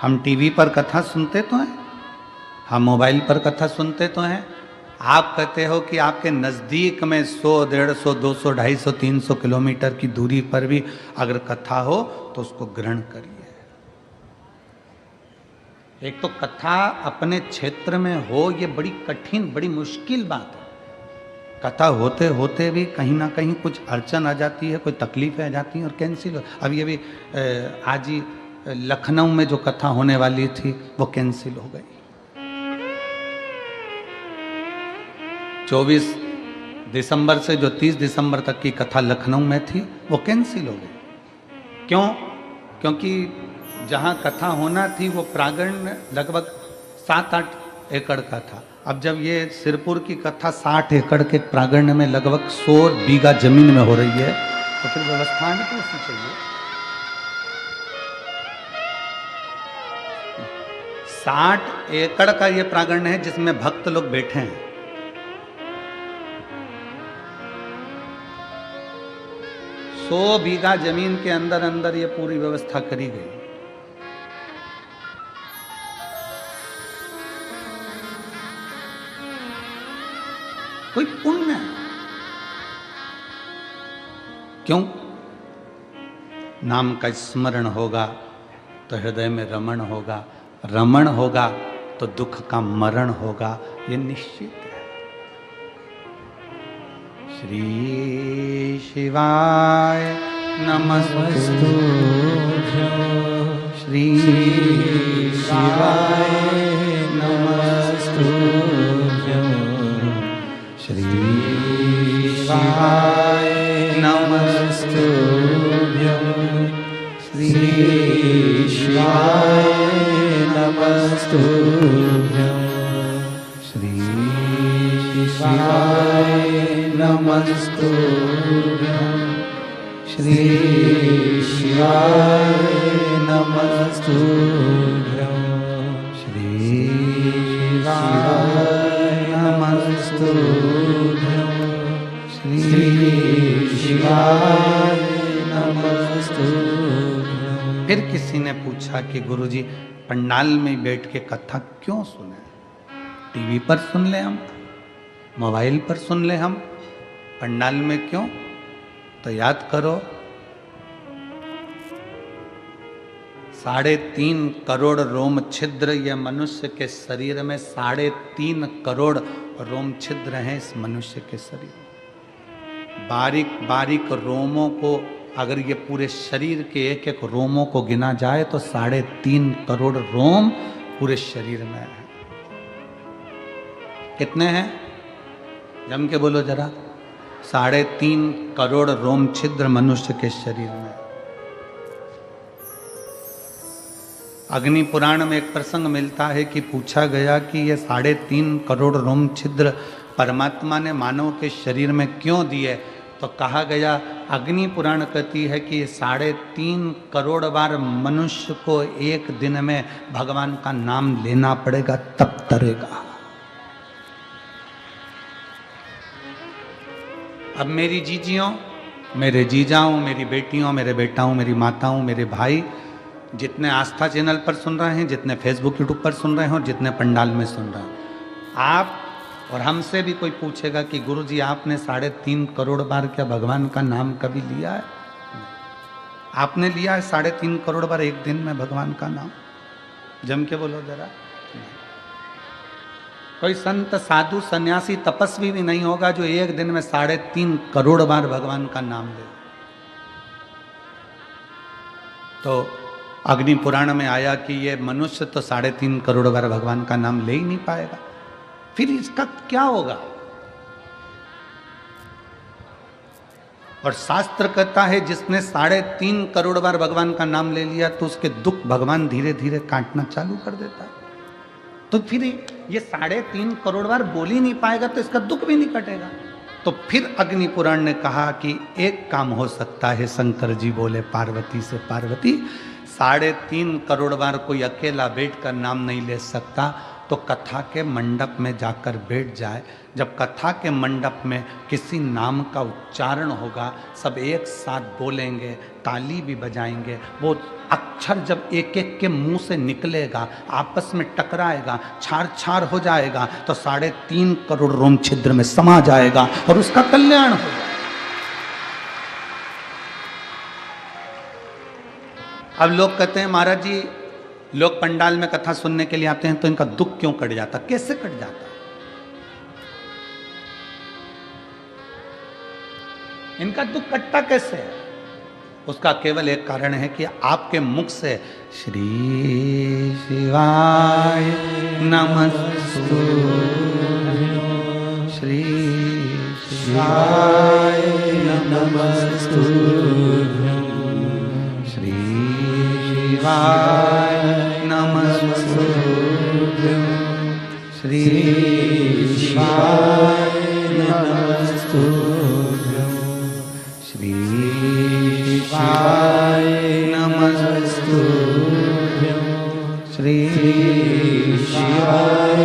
हम टीवी पर कथा सुनते तो हैं, हम मोबाइल पर कथा सुनते तो हैं। आप कहते हो कि आपके नज़दीक में 100, 150, 200, 250, 300 किलोमीटर की दूरी पर भी अगर कथा हो तो उसको ग्रहण करिए। एक तो कथा अपने क्षेत्र में हो, ये बड़ी कठिन, बड़ी मुश्किल बात है। कथा होते होते भी कहीं ना कहीं कुछ अड़चन आ जाती है, कोई तकलीफें आ जाती हैं और कैंसिल हो। अब ये भी आज ही लखनऊ में जो कथा होने वाली थी वो कैंसिल हो गई। 24 दिसंबर से जो 30 दिसंबर तक की कथा लखनऊ में थी वो कैंसिल हो गई। क्यों? क्योंकि जहाँ कथा होना थी वो प्रांगण लगभग 7-8 एकड़ का था। अब जब ये सिरपुर की कथा 60 एकड़ के प्रांगण में लगभग 100 बीघा जमीन में हो रही है, तो फिर व्यवस्था भी तो उसकी चाहिए। 60 एकड़ का ये प्रांगण है जिसमें भक्त लोग बैठे हैं। सौ बीघा जमीन के अंदर अंदर ये पूरी व्यवस्था करी गई। कोई पुण्य है। क्यों? नाम का स्मरण होगा तो हृदय में रमण होगा, रमण होगा तो दुख का मरण होगा, ये निश्चित है। श्री शिवाय नमस्तुभ्यं, श्री शिवाय नमस्तुभ्यं, श्री शिवाय नमस्तुभ्यं, श्री शिवाय नमस्तुभ्यं, श्री शिवाय नमस्तुभ्यं, श्री शिवाय नमस्तुभ्यं, श्री शिवाय नमस्तुभ्यं, श्री शिवाय नमस्तुभ्यं। फिर किसी ने पूछा कि गुरुजी पंडाल में बैठ के कथा क्यों सुने? टीवी पर सुन ले हम, मोबाइल पर सुन ले हम, पंडाल में क्यों? तो याद करो 3.5 करोड़ रोम छिद्र ये मनुष्य के शरीर में 3.5 करोड़ रोम छिद्र हैं इस मनुष्य के शरीर में। बारीक बारीक रोमों को अगर ये पूरे शरीर के एक एक रोमों को गिना जाए तो 3.5 करोड़ रोम पूरे शरीर में है। कितने हैं? जम के बोलो जरा। 3.5 करोड़ रोम छिद्र मनुष्य के शरीर में। अग्नि पुराण में एक प्रसंग मिलता है कि पूछा गया कि ये 3.5 करोड़ रोम छिद्र परमात्मा ने मानव के शरीर में क्यों दिए? तो कहा गया, अग्नि पुराण कहती है कि 3.5 करोड़ बार मनुष्य को एक दिन में भगवान का नाम लेना पड़ेगा तब तरेगा। अब मेरी जीजियों, मेरे जीजाओं, मेरी बेटियों, मेरे बेटाओं, मेरी माताओं, मेरे भाई, जितने आस्था चैनल पर सुन रहे हैं, जितने फेसबुक यूट्यूब पर सुन रहे हैं और जितने पंडाल में सुन रहे हैं, आप और हमसे भी कोई पूछेगा कि गुरुजी आपने 3.5 करोड़ बार क्या भगवान का नाम कभी लिया है? आपने लिया है 3.5 करोड़ बार एक दिन में भगवान का नाम? जम के बोलो जरा। कोई संत साधु सन्यासी तपस्वी भी नहीं होगा जो एक दिन में 3.5 करोड़ बार भगवान का नाम ले। तो अग्नि पुराण में आया कि ये मनुष्य तो 3.5 करोड़ बार भगवान का नाम ले ही नहीं पाएगा, फिर इसका क्या होगा? और शास्त्र कहता है जिसने 3.5 करोड़ बार भगवान का नाम ले लिया तो उसके दुख भगवान धीरे धीरे काटना चालू कर देता है। तो फिर ये 3.5 करोड़ बार बोल ही नहीं पाएगा तो इसका दुख भी नहीं कटेगा। तो फिर अग्नि पुराण ने कहा कि एक काम हो सकता है। शंकर जी बोले पार्वती से, पार्वती 3.5 करोड़ बार कोई अकेला बैठकर नाम नहीं ले सकता, तो तो कथा के मंडप में जाकर बैठ जाए। जब कथा के मंडप में किसी नाम का उच्चारण होगा, सब एक साथ बोलेंगे, ताली भी बजाएंगे, वो अक्षर जब एक एक के मुंह से निकलेगा, आपस में टकराएगा, छार छार हो जाएगा, तो 3.5 करोड़ रोम छिद्र में समा जाएगा और उसका कल्याण होगा। अब लोग कहते हैं महाराज जी, लोग पंडाल में कथा सुनने के लिए आते हैं तो इनका दुख क्यों कट जाता? कैसे कट जाता? इनका दुख कटता कैसे है? उसका केवल एक कारण है कि आपके मुख से श्री शिवाय नमस्तुभ्यं, श्री शिवाय नमस्तुभ्यं, श्री शिवाय नमस्तुभ्यं, श्री शिवाय नमस्तुभ्यं, श्री शिवाय नमस्तुभ्यं, श्री शिवाय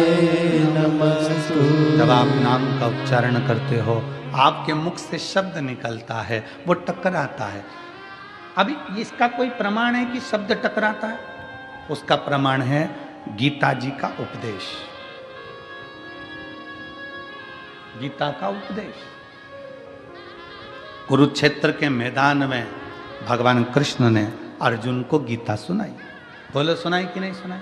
नमस्तुभ्यं। जब आप नाम का उच्चारण करते हो, आपके मुख से शब्द निकलता है, वो टकराता है। अभी इसका कोई प्रमाण है कि शब्द टकराता है? उसका प्रमाण है गीता जी का उपदेश। गीता का उपदेश कुरुक्षेत्र के मैदान में भगवान कृष्ण ने अर्जुन को गीता सुनाई। बोलो, सुनाई कि नहीं सुनाई?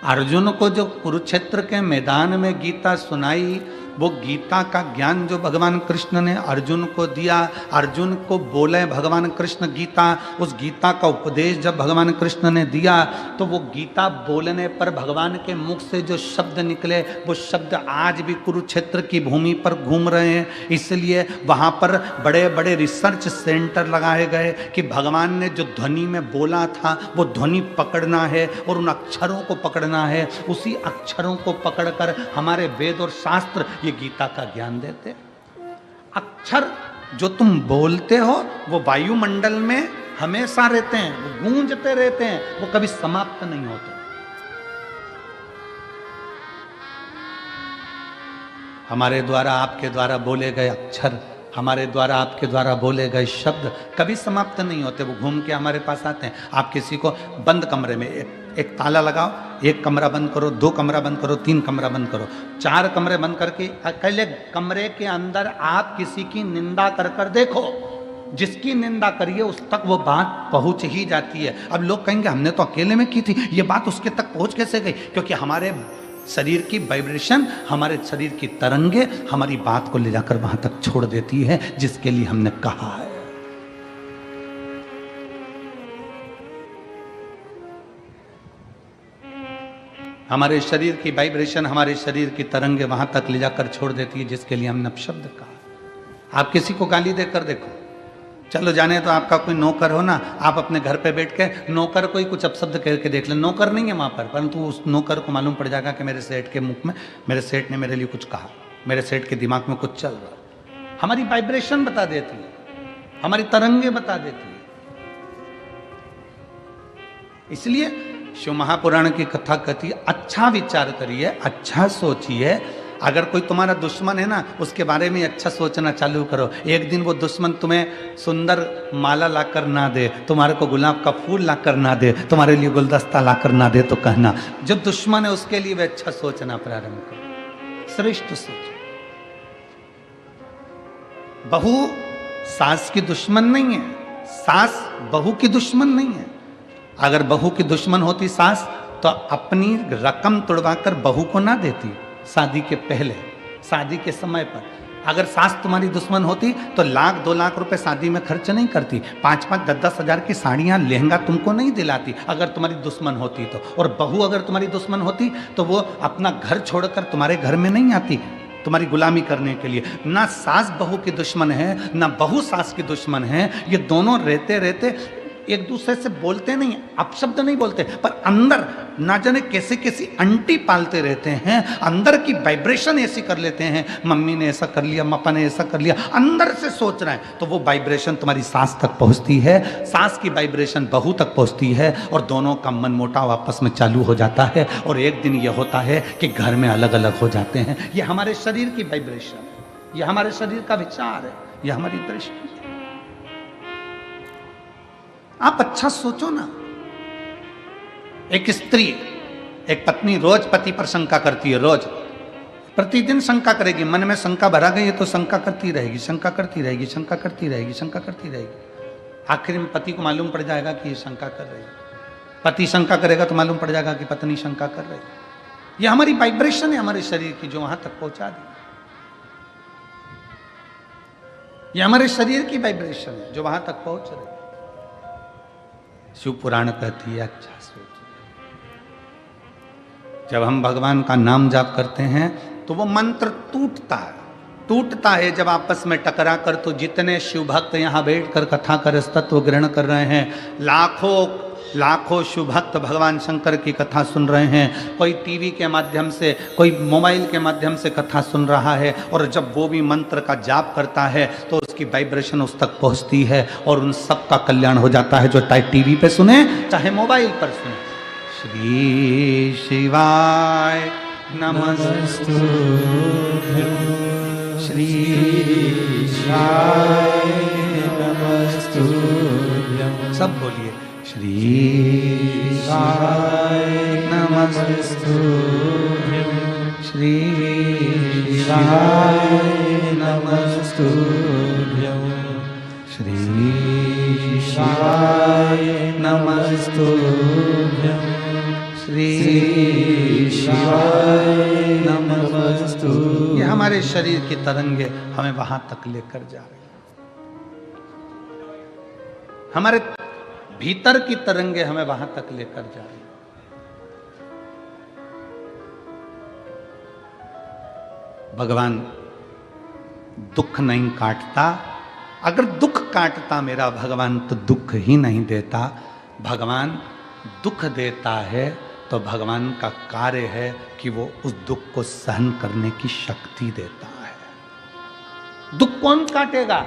अर्जुन को जो कुरुक्षेत्र के मैदान में गीता सुनाई, वो गीता का ज्ञान जो भगवान कृष्ण ने अर्जुन को दिया, अर्जुन को बोले भगवान कृष्ण गीता, उस गीता का उपदेश जब भगवान कृष्ण ने दिया, तो वो गीता बोलने पर भगवान के मुख से जो शब्द निकले, वो शब्द आज भी कुरुक्षेत्र की भूमि पर घूम रहे हैं। इसलिए वहाँ पर बड़े बड़े रिसर्च सेंटर लगाए गए कि भगवान ने जो ध्वनि में बोला था, वो ध्वनि पकड़ना है और उन अक्षरों को पकड़ना है। उसी अक्षरों को पकड़कर हमारे वेद और शास्त्र ये गीता का ज्ञान देते। अक्षर जो तुम बोलते हो वो वायुमंडल में हमेशा रहते हैं, वो गूंजते रहते हैं, वो कभी समाप्त नहीं होते। हमारे द्वारा आपके द्वारा बोले गए अक्षर, हमारे द्वारा आपके द्वारा बोले गए शब्द कभी समाप्त नहीं होते, वो घूम के हमारे पास आते हैं। आप किसी को बंद कमरे में एक ताला लगाओ, 1 कमरा बंद करो, 2 कमरा बंद करो, 3 कमरा बंद करो, 4 कमरे बंद करके अकेले कमरे के अंदर आप किसी की निंदा कर कर देखो, जिसकी निंदा करिए उस तक वो बात पहुंच ही जाती है। अब लोग कहेंगे हमने तो अकेले में की थी, ये बात उसके तक पहुंच कैसे गई? क्योंकि हमारे शरीर की वाइब्रेशन, हमारे शरीर की तरंगे हमारी बात को ले जाकर वहां तक छोड़ देती है जिसके लिए हमने कहा है। हमारे शरीर की वाइब्रेशन, हमारे शरीर की तरंगे वहां तक ले जाकर छोड़ देती है जिसके लिए हमने शब्द कहा। आप किसी को गाली देकर देखो, चलो जाने तो आपका कोई नौकर हो ना, आप अपने घर पे बैठ के नौकर को ही कुछ अपशब्द करके देख ले, नौकर नहीं है वहां पर, परंतु उस नौकर को मालूम पड़ जाएगा कि मेरे सेठ के मुख में, मेरे सेठ ने मेरे लिए कुछ कहा, मेरे सेठ के दिमाग में कुछ चल रहा। हमारी वाइब्रेशन बता देती है, हमारी तरंगे बता देती है। इसलिए शिव महापुराण की कथा कहती है, अच्छा विचार करिए, अच्छा सोचिए। अगर कोई तुम्हारा दुश्मन है ना, उसके बारे में अच्छा सोचना चालू करो। एक दिन वो दुश्मन तुम्हें सुंदर माला लाकर ना दे, तुम्हारे को गुलाब का फूल लाकर ना दे, तुम्हारे लिए गुलदस्ता लाकर ना दे, तो कहना जो दुश्मन है उसके लिए वे अच्छा सोचना प्रारंभ करो, श्रेष्ठ सोचो। बहू सास की दुश्मन नहीं है, सास बहू की दुश्मन नहीं है। अगर बहू की दुश्मन होती सास, तो अपनी रकम तुड़वाकर बहू को ना देती शादी के पहले, शादी के समय पर। अगर सास तुम्हारी दुश्मन होती तो 1-2 लाख रुपए शादी में खर्च नहीं करती, 5-5, 10-10 हजार की साड़ियाँ, लहंगा तुमको नहीं दिलाती अगर तुम्हारी दुश्मन होती तो। और बहू अगर तुम्हारी दुश्मन होती तो वो अपना घर छोड़कर तुम्हारे घर में नहीं आती तुम्हारी गुलामी करने के लिए। ना सास बहू की दुश्मन है, ना बहू सास की दुश्मन है, ये दोनों रहते रहते एक दूसरे से बोलते नहीं, अपशब्द नहीं बोलते, पर अंदर ना जाने कैसे कैसी अंटी पालते रहते हैं, अंदर की वाइब्रेशन ऐसी कर लेते हैं, मम्मी ने ऐसा कर लिया, पापा ने ऐसा कर लिया, अंदर से सोच रहे हैं, तो वो वाइब्रेशन तुम्हारी सांस तक पहुंचती है, सांस की वाइब्रेशन बहू तक पहुंचती है, और दोनों का मनमुटाव आपस में चालू हो जाता है, और एक दिन ये होता है कि घर में अलग अलग हो जाते हैं। ये हमारे शरीर की वाइब्रेशन, ये हमारे शरीर का विचार है, ये हमारी दृष्टि है। आप अच्छा सोचो ना, एक स्त्री, एक पत्नी रोज पति पर शंका करती है, रोज प्रतिदिन शंका करेगी, मन में शंका भरा गई है तो शंका करती रहेगी, शंका करती रहेगी, शंका करती रहेगी, शंका करती रहेगी। आखिर में पति को मालूम पड़ जाएगा कि ये शंका कर रही है, पति शंका करेगा तो मालूम पड़ जाएगा कि पत्नी शंका कर रही है। ये हमारी वाइब्रेशन है हमारे शरीर की, जो वहां तक पहुंचा दी। ये हमारे शरीर की वाइब्रेशन है जो वहां तक पहुंच रही है। शिव पुराण कहती है, अच्छा सोच, जब हम भगवान का नाम जाप करते हैं तो वो मंत्र टूटता है जब आपस में टकरा कर। तो जितने शिव भक्त यहाँ बैठकर कथा कर तत्व ग्रहण कर रहे हैं, लाखों शिव भक्त भगवान शंकर की कथा सुन रहे हैं, कोई टीवी के माध्यम से, कोई मोबाइल के माध्यम से कथा सुन रहा है, और जब वो भी मंत्र का जाप करता है तो उसकी वाइब्रेशन उस तक पहुंचती है और उन सब का कल्याण हो जाता है, जो चाहे टीवी पे सुने चाहे मोबाइल पर सुने। श्री शिवाय नमस्तु, श्री शिवाय नमस्तु, सब बोलिए, श्री शिवाय नमस्तु, श्री शिवाय नमस्तु, श्री शिवाय नमस्तु, श्री शिवाय नमस्तु। ये हमारे शरीर की तरंगे हमें वहां तक लेकर जा रही है, हमारे भीतर की तरंगे हमें वहां तक लेकर जा रही है। भगवान दुख नहीं काटता, अगर दुख काटता मेरा भगवान तो दुख ही नहीं देता। भगवान दुख देता है तो भगवान का कार्य है कि वो उस दुख को सहन करने की शक्ति देता है। दुख कौन काटेगा?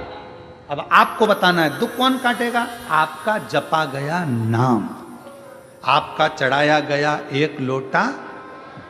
अब आपको बताना है, दुख कौन काटेगा? आपका जपा गया नाम, आपका चढ़ाया गया एक लोटा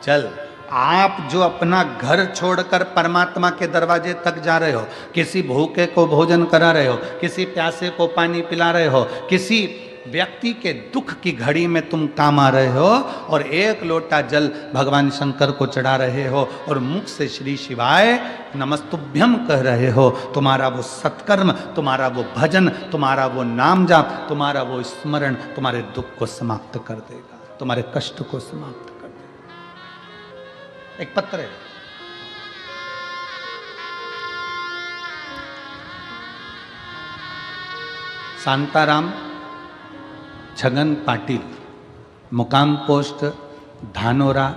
जल। आप जो अपना घर छोड़कर परमात्मा के दरवाजे तक जा रहे हो, किसी भूखे को भोजन करा रहे हो, किसी प्यासे को पानी पिला रहे हो, किसी व्यक्ति के दुख की घड़ी में तुम काम आ रहे हो, और एक लोटा जल भगवान शंकर को चढ़ा रहे हो और मुख से श्री शिवाय नमस्तुभ्यम कह रहे हो, तुम्हारा वो सत्कर्म, तुम्हारा वो भजन, तुम्हारा वो नाम जाप, तुम्हारा वो स्मरण तुम्हारे दुख को समाप्त कर देगा, तुम्हारे कष्ट को समाप्त कर देगा। एक पत्र है, शांताराम छगन पाटिल, मुकाम पोस्ट धानोरा,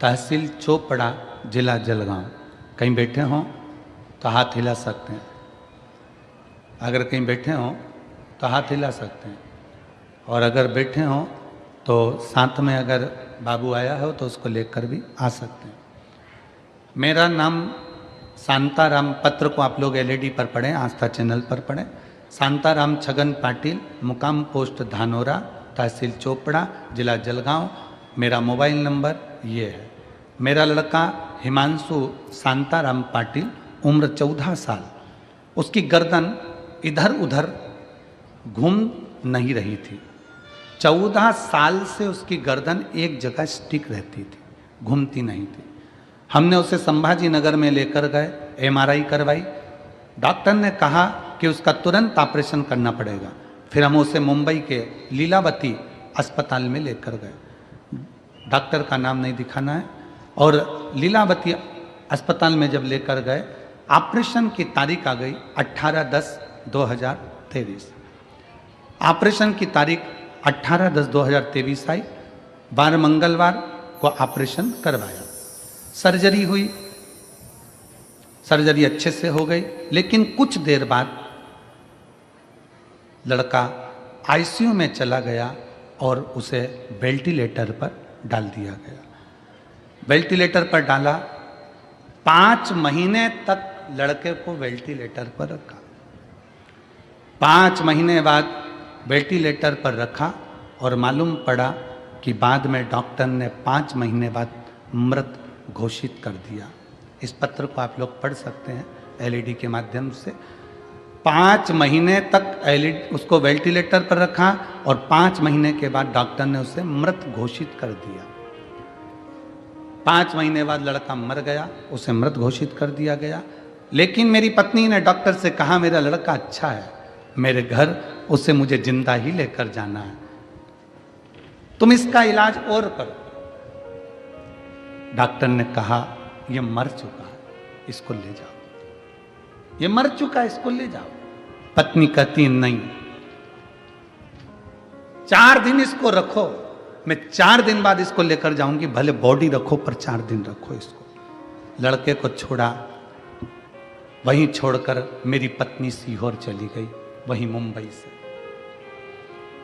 तहसील चोपड़ा, जिला जलगांव। कहीं बैठे हों तो हाथ हिला सकते हैं, अगर कहीं बैठे हों तो हाथ हिला सकते हैं, और अगर बैठे हों तो साथ में अगर बाबू आया हो तो उसको लेकर भी आ सकते हैं। मेरा नाम शांताराम, पत्र को आप लोग एलईडी पर पढ़ें, आस्था चैनल पर पढ़ें। शांताराम छगन पाटिल, मुकाम पोस्ट धानोरा, तहसील चोपड़ा, जिला जलगांव। मेरा मोबाइल नंबर ये है। मेरा लड़का हिमांशु शांताराम पाटिल, उम्र 14 साल, उसकी गर्दन इधर उधर घूम नहीं रही थी। 14 साल से उसकी गर्दन एक जगह स्टिक रहती थी, घूमती नहीं थी। हमने उसे संभाजी नगर में लेकर गए, एमआरआई करवाई, डॉक्टर ने कहा कि उसका तुरंत ऑपरेशन करना पड़ेगा। फिर हम उसे मुंबई के लीलावती अस्पताल में लेकर गए, डॉक्टर का नाम नहीं दिखाना है, और लीलावती अस्पताल में जब लेकर गए, ऑपरेशन की तारीख आ गई 18/10/2023। ऑपरेशन की तारीख 18/10/2023 आई। 12 मंगलवार को ऑपरेशन करवाया, सर्जरी हुई, सर्जरी अच्छे से हो गई, लेकिन कुछ देर बाद लड़का आईसीयू में चला गया और उसे वेंटिलेटर पर डाल दिया गया। वेंटिलेटर पर डाला, 5 महीने तक लड़के को वेंटिलेटर पर रखा। 5 महीने बाद वेंटिलेटर पर रखा और मालूम पड़ा कि बाद में डॉक्टर ने 5 महीने बाद मृत घोषित कर दिया। इस पत्र को आप लोग पढ़ सकते हैं एलईडी के माध्यम से। 5 महीने तक उसको वेंटिलेटर पर रखा और 5 महीने के बाद डॉक्टर ने उसे मृत घोषित कर दिया। 5 महीने बाद लड़का मर गया, उसे मृत घोषित कर दिया गया। लेकिन मेरी पत्नी ने डॉक्टर से कहा मेरा लड़का अच्छा है, मेरे घर उसे मुझे जिंदा ही लेकर जाना है, तुम इसका इलाज और करो। डॉक्टर ने कहा यह मर चुका है, इसको ले जाओ, ये मर चुका है, इसको ले जाओ। पत्नी कहती नहीं, 4 दिन इसको रखो, मैं 4 दिन बाद इसको लेकर जाऊंगी, भले बॉडी रखो पर 4 दिन रखो इसको। लड़के को छोड़ा, वहीं छोड़कर मेरी पत्नी सीहोर चली गई, वहीं मुंबई से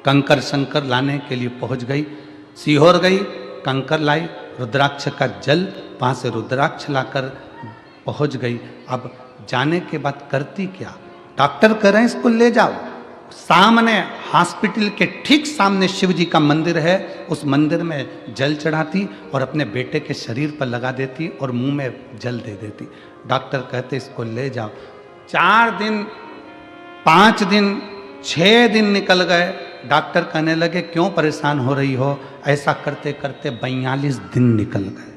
कंकर शंकर लाने के लिए पहुंच गई। सीहोर गई, कंकर लाई, रुद्राक्ष का जल, वहां से रुद्राक्ष लाकर पहुंच गई। अब जाने के बाद करती क्या, डॉक्टर कह रहे हैं इसको ले जाओ। सामने हॉस्पिटल के ठीक सामने शिव जी का मंदिर है, उस मंदिर में जल चढ़ाती और अपने बेटे के शरीर पर लगा देती और मुंह में जल दे देती। डॉक्टर कहते इसको ले जाओ। 4 दिन, 5 दिन, 6 दिन निकल गए। डॉक्टर कहने लगे क्यों परेशान हो रही हो। ऐसा करते करते 42 दिन निकल गए।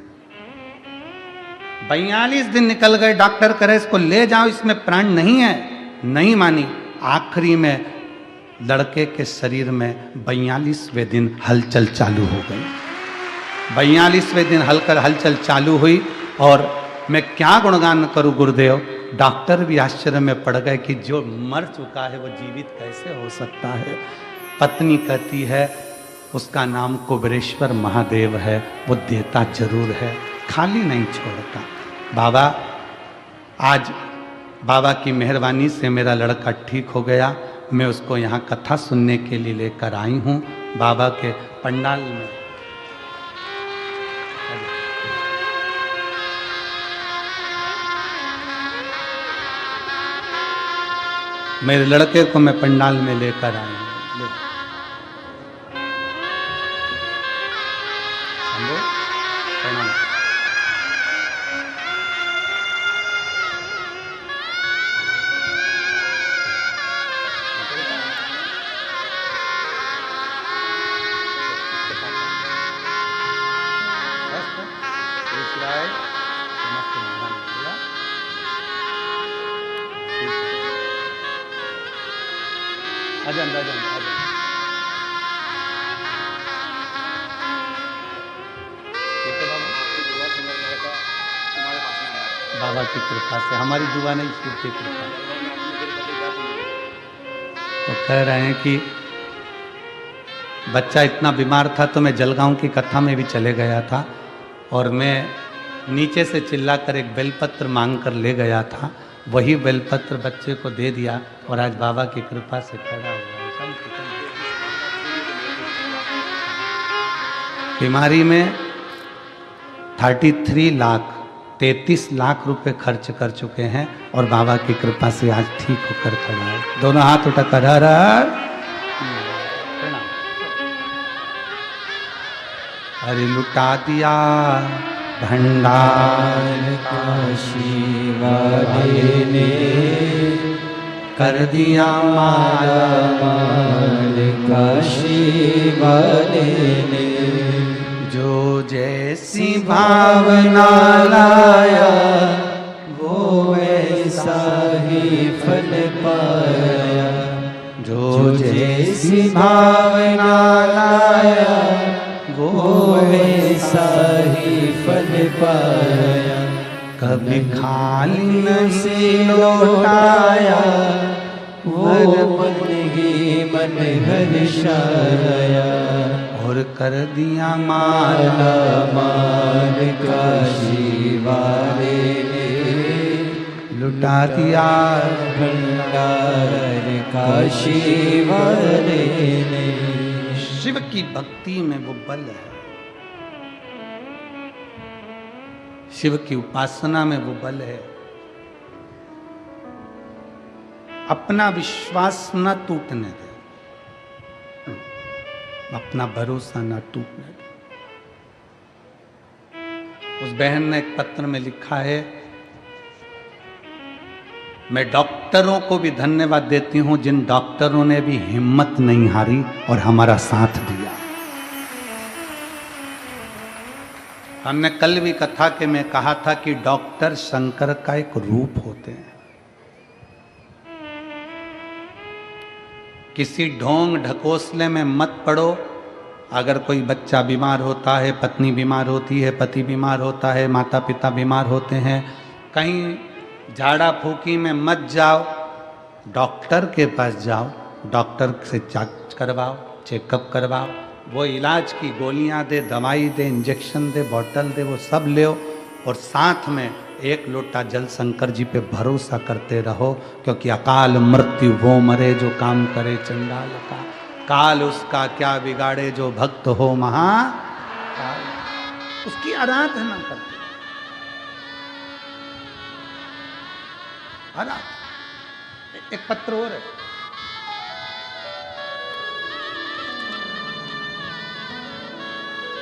42 दिन निकल गए। डॉक्टर कह रहे इसको ले जाओ, इसमें प्राण नहीं है। नहीं मानी। आखिरी में लड़के के शरीर में 42वें दिन हलचल चालू हो गई। 42वें दिन हलचल चालू हुई और मैं क्या गुणगान करूं गुरुदेव। डॉक्टर भी आश्चर्य में पड़ गए कि जो मर चुका है वो जीवित कैसे हो सकता है। पत्नी कहती है उसका नाम कुबेरेश्वर महादेव है, वो देता जरूर है, खाली नहीं छोड़ता। बाबा, आज बाबा की मेहरबानी से मेरा लड़का ठीक हो गया। मैं उसको यहाँ कथा सुनने के लिए लेकर आई हूँ बाबा के पंडाल में। मेरे लड़के को मैं पंडाल में लेकर आई हूँ। बाबा की कृपा से, हमारी दुआ नहीं, शिव की कृपा। तो कह रहे हैं कि बच्चा इतना बीमार था तो मैं जलगांव की कथा में भी चले गया था और मैं नीचे से चिल्लाकर एक बेलपत्र मांग कर ले गया था। वही बेलपत्र बच्चे को दे दिया और आज बाबा की कृपा से खड़ा हुआ है। बीमारी में 33 लाख रुपए खर्च कर चुके हैं और बाबा की कृपा से आज ठीक होकर खड़ा है। दोनों हाथ उठाकर हर हर हरि लुटा दिया भंडार काशी वाले ने, कर दिया माला माल काशी वाले ने। जो जैसी भावना लाया वो वैसा ही फल पाया। जो जैसी भावना लाया वो वैसा ही फल पाया। कभी खाली नहीं लौटाया वो मन ही मन हर्षाया। और कर दिया माला माल काशी वाले ने, लुटा दिया भंडार काशी वाले की भक्ति में वो बल है, शिव की उपासना में वो बल है। अपना विश्वास न टूटने दे, अपना भरोसा न टूटने दे। उस बहन ने एक पत्र में लिखा है, मैं डॉक्टरों को भी धन्यवाद देती हूं जिन डॉक्टरों ने भी हिम्मत नहीं हारी और हमारा साथ दिया। हमने कल भी कथा के में कहा था कि डॉक्टर शंकर का एक रूप होते हैं। किसी ढोंग ढकोसले में मत पड़ो। अगर कोई बच्चा बीमार होता है, पत्नी बीमार होती है, पति बीमार होता है, माता पिता बीमार होते हैं, कहीं झाड़ा फूकी में मत जाओ, डॉक्टर के पास जाओ, डॉक्टर से जांच करवाओ, चेकअप करवाओ, वो इलाज की गोलियां दे, दवाई दे, इंजेक्शन दे, बॉटल दे, वो सब ले और साथ में एक लोटा जल शंकर जी पे भरोसा करते रहो, क्योंकि अकाल मृत्यु वो मरे जो काम करे चंडाल का, काल उसका क्या बिगाड़े जो भक्त हो महाकाल। उसकी आराधना करते, एक पत्र और है,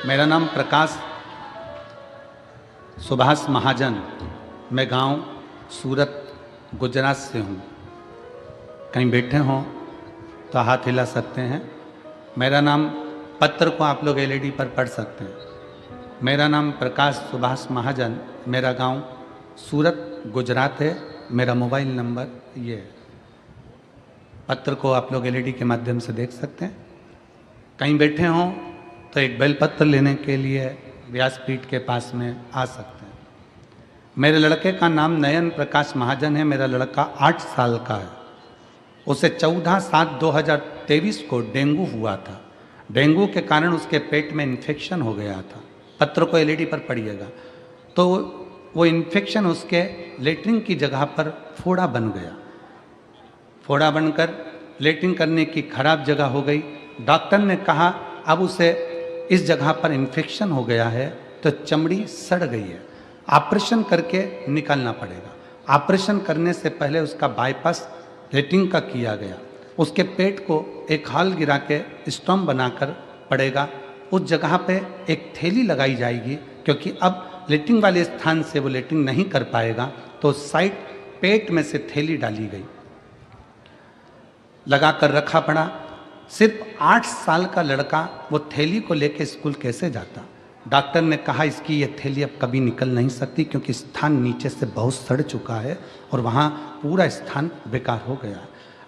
मेरा नाम प्रकाश सुभाष महाजन, मैं गांव सूरत गुजरात से हूँ। कहीं बैठे हों तो हाथ हिला सकते हैं। मेरा नाम, पत्र को आप लोग एलईडी पर पढ़ सकते हैं। मेरा नाम प्रकाश सुभाष महाजन, मेरा गांव सूरत गुजरात है, मेरा मोबाइल नंबर ये है। पत्र को आप लोग एलईडी के माध्यम से देख सकते हैं। कहीं बैठे हों तो एक बेलपत्र लेने के लिए व्यासपीठ के पास में आ सकते हैं। मेरे लड़के का नाम नयन प्रकाश महाजन है। मेरा लड़का 8 साल का है। उसे 14/7/2023 को डेंगू हुआ था। डेंगू के कारण उसके पेट में इन्फेक्शन हो गया था। पत्र को एलईडी पर पढ़िएगा। तो वो इन्फेक्शन उसके लेटरिन की जगह पर फोड़ा बन गया। फोड़ा बनकर लेटरिन करने की खराब जगह हो गई। डॉक्टर ने कहा अब उसे इस जगह पर इन्फेक्शन हो गया है तो चमड़ी सड़ गई है, ऑपरेशन करके निकालना पड़ेगा। ऑपरेशन करने से पहले उसका बाईपास लेटरिन का किया गया। उसके पेट को एक हॉल गिरा के स्टोम बनाकर पड़ेगा। उस जगह पे एक थैली लगाई जाएगी, क्योंकि अब लेटरिन वाले स्थान से वो लेटरिन नहीं कर पाएगा, तो साइड पेट में से थैली डाली गई, लगा कर रखा पड़ा। सिर्फ 8 साल का लड़का वो थैली को लेके स्कूल कैसे जाता? डॉक्टर ने कहा इसकी ये थैली अब कभी निकल नहीं सकती, क्योंकि स्थान नीचे से बहुत सड़ चुका है और वहाँ पूरा स्थान बेकार हो गया।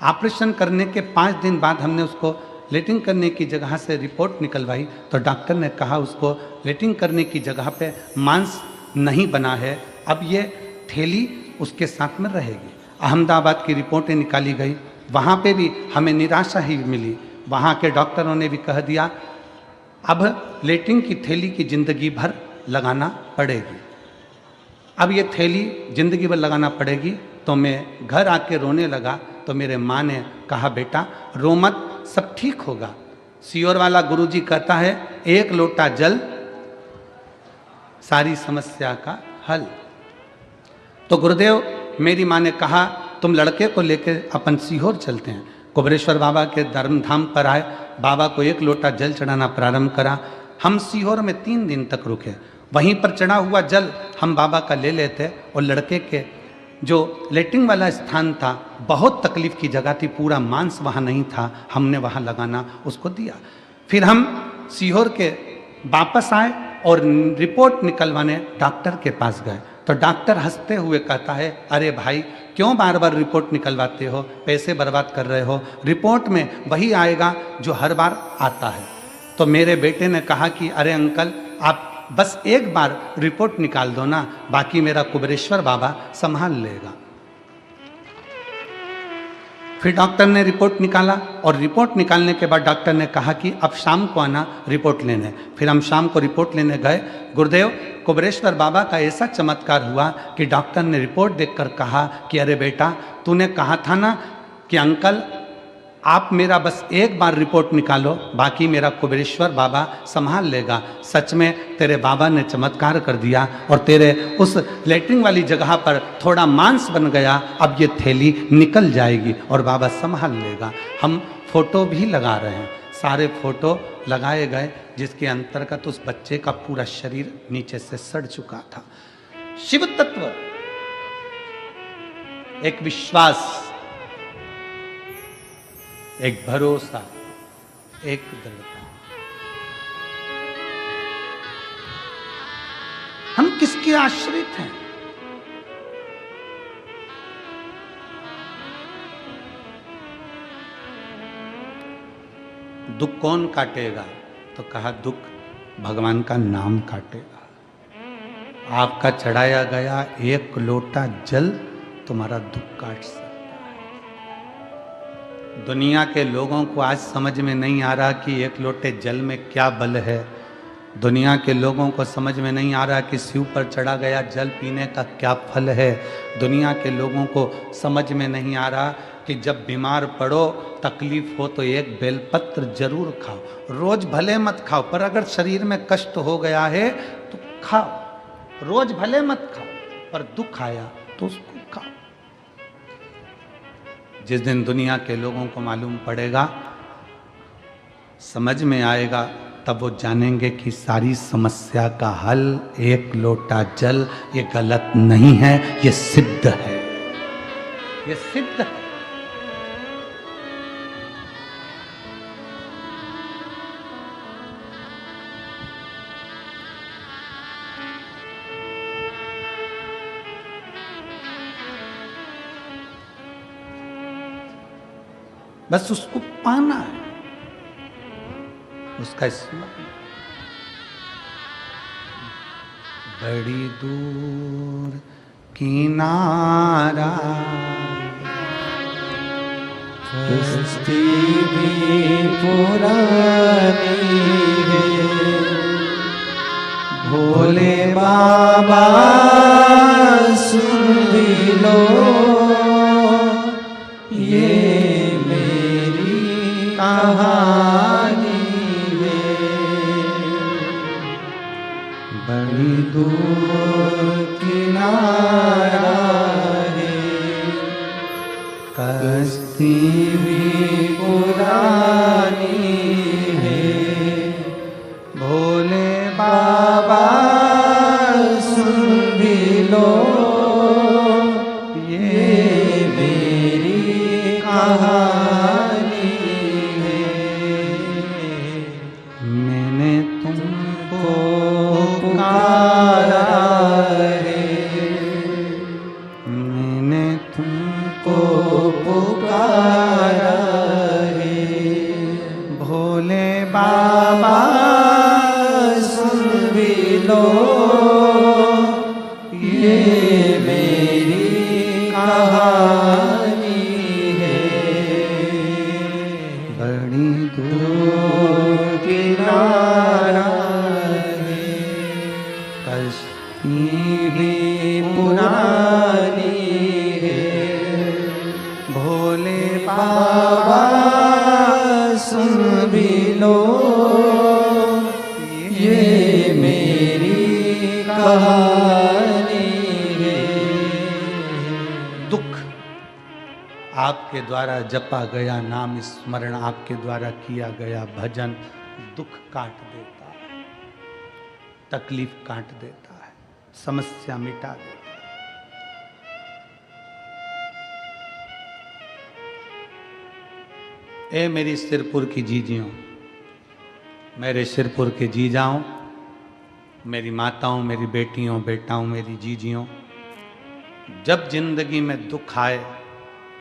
ऑपरेशन करने के 5 दिन बाद हमने उसको लेटरिन करने की जगह से रिपोर्ट निकलवाई, तो डॉक्टर ने कहा उसको लेटरिन करने की जगह पे मांस नहीं बना है, अब ये थैली उसके साथ में रहेगी। अहमदाबाद की रिपोर्टें निकाली गई, वहाँ पे भी हमें निराशा ही मिली। वहाँ के डॉक्टरों ने भी कह दिया अब लेटरिन की थैली की ज़िंदगी भर लगाना पड़ेगी। अब ये थैली ज़िंदगी भर लगाना पड़ेगी। तो मैं घर आके रोने लगा, तो मेरे माँ ने कहा बेटा रो मत, सब ठीक होगा। सियोर वाला गुरुजी कहता है 1 लोटा जल सारी समस्या का हल। तो गुरुदेव मेरी माँ ने कहा तुम लड़के को लेकर अपन सीहोर चलते हैं। कुबरेश्वर बाबा के धर्मधाम पर आए, बाबा को 1 लोटा जल चढ़ाना प्रारंभ करा। हम सीहोर में 3 दिन तक रुके। वहीं पर चढ़ा हुआ जल हम बाबा का ले लेते और लड़के के जो लेटरिन वाला स्थान था, बहुत तकलीफ की जगह थी, पूरा मांस वहाँ नहीं था, हमने वहाँ लगाना उसको दिया। फिर हम सीहोर के वापस आए और रिपोर्ट निकलवाने डॉक्टर के पास गए। तो डॉक्टर हंसते हुए कहता है अरे भाई क्यों बार बार रिपोर्ट निकलवाते हो, पैसे बर्बाद कर रहे हो, रिपोर्ट में वही आएगा जो हर बार आता है। तो मेरे बेटे ने कहा कि अरे अंकल आप बस एक बार रिपोर्ट निकाल दो ना, बाकी मेरा कुबरेश्वर बाबा संभाल लेगा। फिर डॉक्टर ने रिपोर्ट निकाला और रिपोर्ट निकालने के बाद डॉक्टर ने कहा कि अब शाम को आना रिपोर्ट लेने। फिर हम शाम को रिपोर्ट लेने गए। गुरुदेव कुबरेश्वर बाबा का ऐसा चमत्कार हुआ कि डॉक्टर ने रिपोर्ट देखकर कहा कि अरे बेटा तूने कहा था ना कि अंकल आप मेरा बस एक बार रिपोर्ट निकालो, बाकी मेरा कुबेरेश्वर बाबा संभाल लेगा। सच में तेरे बाबा ने चमत्कार कर दिया और तेरे उस लेटरिन वाली जगह पर थोड़ा मांस बन गया, अब ये थैली निकल जाएगी और बाबा संभाल लेगा। हम फोटो भी लगा रहे हैं, सारे फोटो लगाए गए, जिसके अंतर्गत उस बच्चे का पूरा शरीर नीचे से सड़ चुका था। शिव तत्व एक विश्वास, एक भरोसा, एक दृढ़ता। हम किसके आश्रित हैं? दुख कौन काटेगा? तो कहा दुख भगवान का नाम काटेगा। आपका चढ़ाया गया एक लोटा जल तुम्हारा दुख काट सकता है। दुनिया के लोगों को आज समझ में नहीं आ रहा कि एक लोटे जल में क्या बल है। दुनिया के लोगों को समझ में नहीं आ रहा कि शिव पर चढ़ा गया जल पीने का क्या फल है। दुनिया के लोगों को समझ में नहीं आ रहा कि जब बीमार पड़ो, तकलीफ हो तो एक बेलपत्र जरूर खाओ। रोज भले मत खाओ, पर अगर शरीर में कष्ट हो गया है तो खाओ। रोज भले मत खाओ, पर दुख आया तो उसको खाओ। जिस दिन दुनिया के लोगों को मालूम पड़ेगा, समझ में आएगा, तब वो जानेंगे कि सारी समस्या का हल एक लोटा जल, ये गलत नहीं है, ये सिद्ध है, ये सिद्ध है। बस उसको पाना है, उसका स्मरण। बड़ी दूर किनारा कश्ती भी पुरानी है, भोले बाबा सुन भी लो ये कहानी है। बड़ी दूर किनारा है, कश्ती भी पुरानी है, भोले बाबा सुन भी लो ये मेरी कहानी। आपके द्वारा जपा गया नाम स्मरण, आपके द्वारा किया गया भजन दुख काट देता है, तकलीफ काट देता है, समस्या मिटा देता है। ए मेरी सिरपुर की जीजियों, मेरे सिरपुर के जीजाओं, मेरी माताओं, मेरी बेटियों, बेटाओं, मेरी जीजियों, जब जिंदगी में दुख आए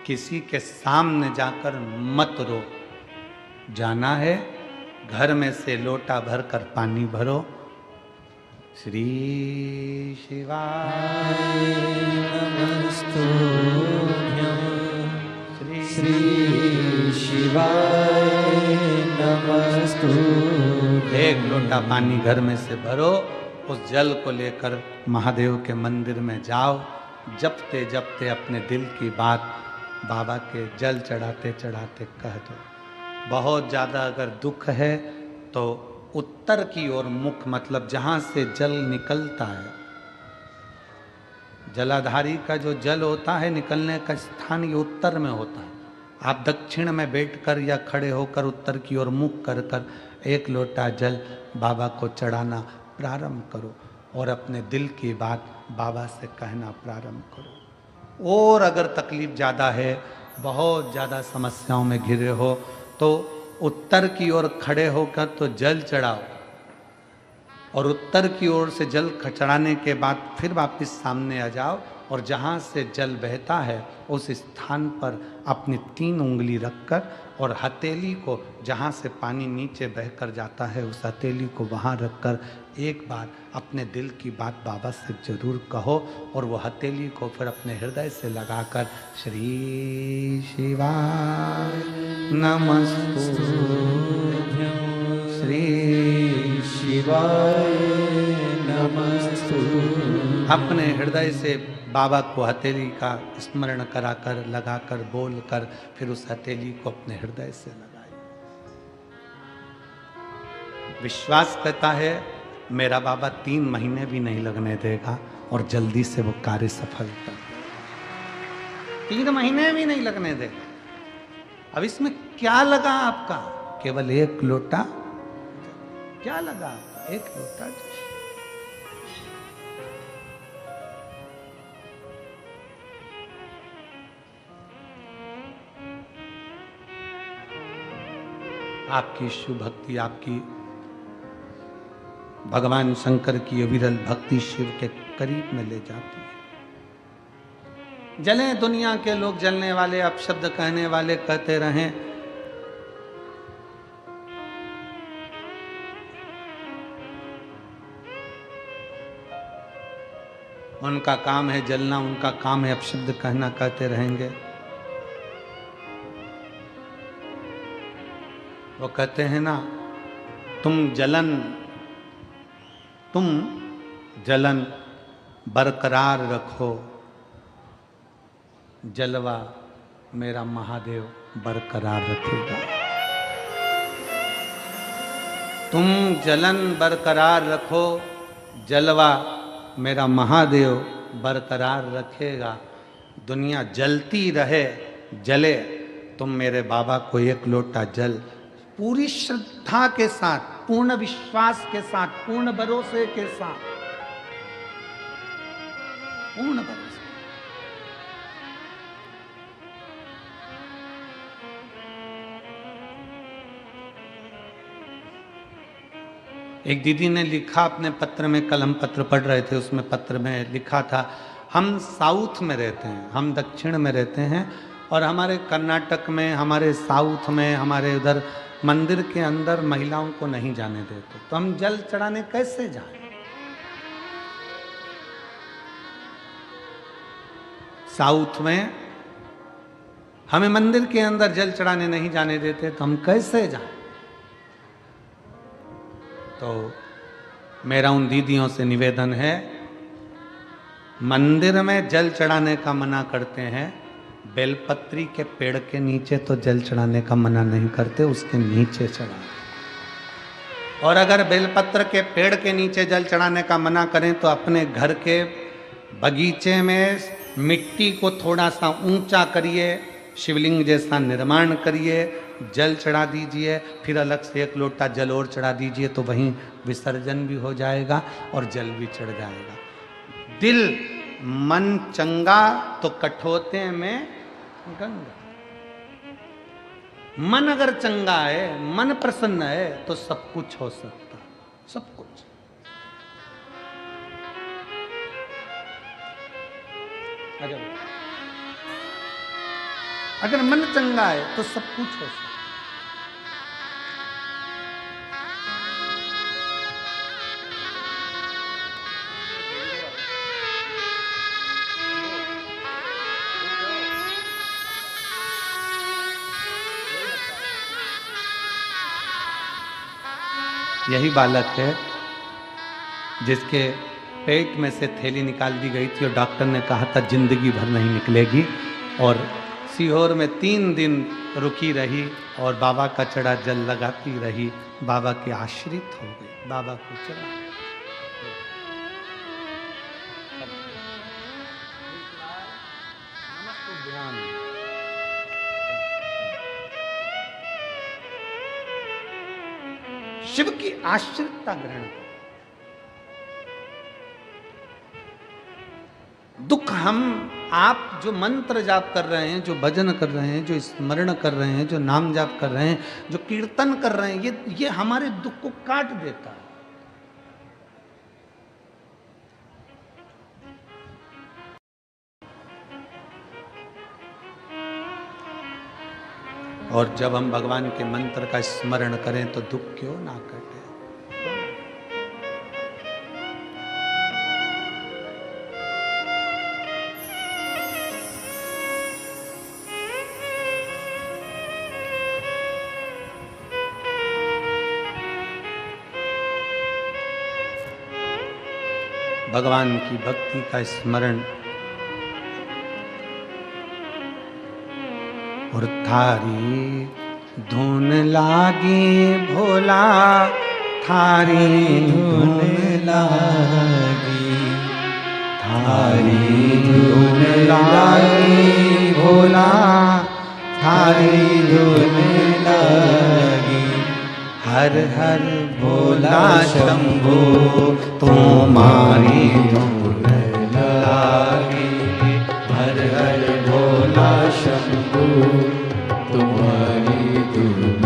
किसी के सामने जाकर मत रो। जाना है घर में से लोटा भर कर पानी भरो। श्री शिवाय नमस्तुभ्यं, श्री शिवाय नमस्तुभ्यं। एक लोटा पानी घर में से भरो, उस जल को लेकर महादेव के मंदिर में जाओ। जपते जपते अपने दिल की बात बाबा के जल चढ़ाते चढ़ाते कह दो। बहुत ज़्यादा अगर दुख है तो उत्तर की ओर मुख, मतलब जहाँ से जल निकलता है, जलाधारी का जो जल होता है निकलने का स्थान ये उत्तर में होता है। आप दक्षिण में बैठकर या खड़े होकर उत्तर की ओर मुख कर कर एक लोटा जल बाबा को चढ़ाना प्रारंभ करो और अपने दिल की बात बाबा से कहना प्रारंभ करो। और अगर तकलीफ ज़्यादा है, बहुत ज़्यादा समस्याओं में घिरे हो, तो उत्तर की ओर खड़े होकर तो जल चढ़ाओ और उत्तर की ओर से जल चढ़ाने के बाद फिर वापस सामने आ जाओ और जहाँ से जल बहता है उस स्थान पर अपनी 3 उंगली रखकर और हथेली को, जहाँ से पानी नीचे बहकर जाता है उस हथेली को वहाँ रखकर एक बार अपने दिल की बात बाबा से जरूर कहो और वो हथेली को फिर अपने हृदय से लगाकर श्री शिवाय नमस्तुभ्यं, श्री शिवाय नमस्तुभ्यं। अपने हृदय से बाबा को हथेली का स्मरण कराकर लगाकर बोलकर फिर उस हथेली को अपने हृदय से लगाइए। विश्वास करता है मेरा बाबा 3 महीने भी नहीं लगने देगा और जल्दी से वो कार्य सफल कर देगा। 3 महीने भी नहीं लगने देगा। अब इसमें क्या लगा आपका? केवल 1 लोटा। क्या लगा आपका? 1 लोटा। आपकी शिव भक्ति, आपकी भगवान शंकर की अविरल भक्ति शिव के करीब में ले जाती है। जले दुनिया के लोग, जलने वाले, अपशब्द कहने वाले कहते रहें, उनका काम है जलना, उनका काम है अपशब्द कहना, कहते रहेंगे। वो कहते हैं ना, तुम जलन बरकरार रखो, जलवा मेरा महादेव बरकरार रखेगा। तुम जलन बरकरार रखो, जलवा मेरा महादेव बरकरार रखेगा। दुनिया जलती रहे, जले, तुम मेरे बाबा को 1 लोटा जल पूरी श्रद्धा के साथ, पूर्ण विश्वास के साथ, पूर्ण भरोसे के साथ, पूर्ण भरोसे। एक दीदी ने लिखा अपने पत्र में, कल हम पत्र पढ़ रहे थे, उसमें पत्र में लिखा था, हम साउथ में रहते हैं, हम दक्षिण में रहते हैं और हमारे कर्नाटक में, हमारे साउथ में, हमारे उधर मंदिर के अंदर महिलाओं को नहीं जाने देते, तो हम जल चढ़ाने कैसे जाएं? साउथ में हमें मंदिर के अंदर जल चढ़ाने नहीं जाने देते, तो हम कैसे जाएं? तो मेरा उन दीदियों से निवेदन है, मंदिर में जल चढ़ाने का मना करते हैं, बेलपत्री के पेड़ के नीचे तो जल चढ़ाने का मना नहीं करते, उसके नीचे चढ़ाएं। और अगर बेलपत्र के पेड़ के नीचे जल चढ़ाने का मना करें तो अपने घर के बगीचे में मिट्टी को थोड़ा सा ऊंचा करिए, शिवलिंग जैसा निर्माण करिए, जल चढ़ा दीजिए, फिर अलग से 1 लोटा जल और चढ़ा दीजिए, तो वहीं विसर्जन भी हो जाएगा और जल भी चढ़ जाएगा। दिल मन चंगा तो कठोते में गंगा। मन अगर चंगा है, मन प्रसन्न है, तो सब कुछ हो सकता, सब कुछ। अगर मन चंगा है तो सब कुछ हो सकता। यही बालक है जिसके पेट में से थैली निकाल दी गई थी और डॉक्टर ने कहा था जिंदगी भर नहीं निकलेगी, और सीहोर में 3 दिन रुकी रही और बाबा का चढ़ा जल लगाती रही। बाबा के आश्रित हो गई, बाबा को चला। शिव की आश्रितता ग्रहण करो। दुख हम आप जो मंत्र जाप कर रहे हैं, जो भजन कर रहे हैं, जो स्मरण कर रहे हैं, जो नाम जाप कर रहे हैं, जो कीर्तन कर रहे हैं, ये हमारे दुख को काट देता है। और जब हम भगवान के मंत्र का स्मरण करें तो दुख क्यों ना कटे। भगवान की भक्ति का स्मरण और थारी धुन लागी भोला, थारी धुन लागी, थारी धुन लागी भोला, थारी धुन लागी। हर हर भोला शंभो तुम्हारी धुन लागी, हर हर भोला शंभो तुम्हारी धुन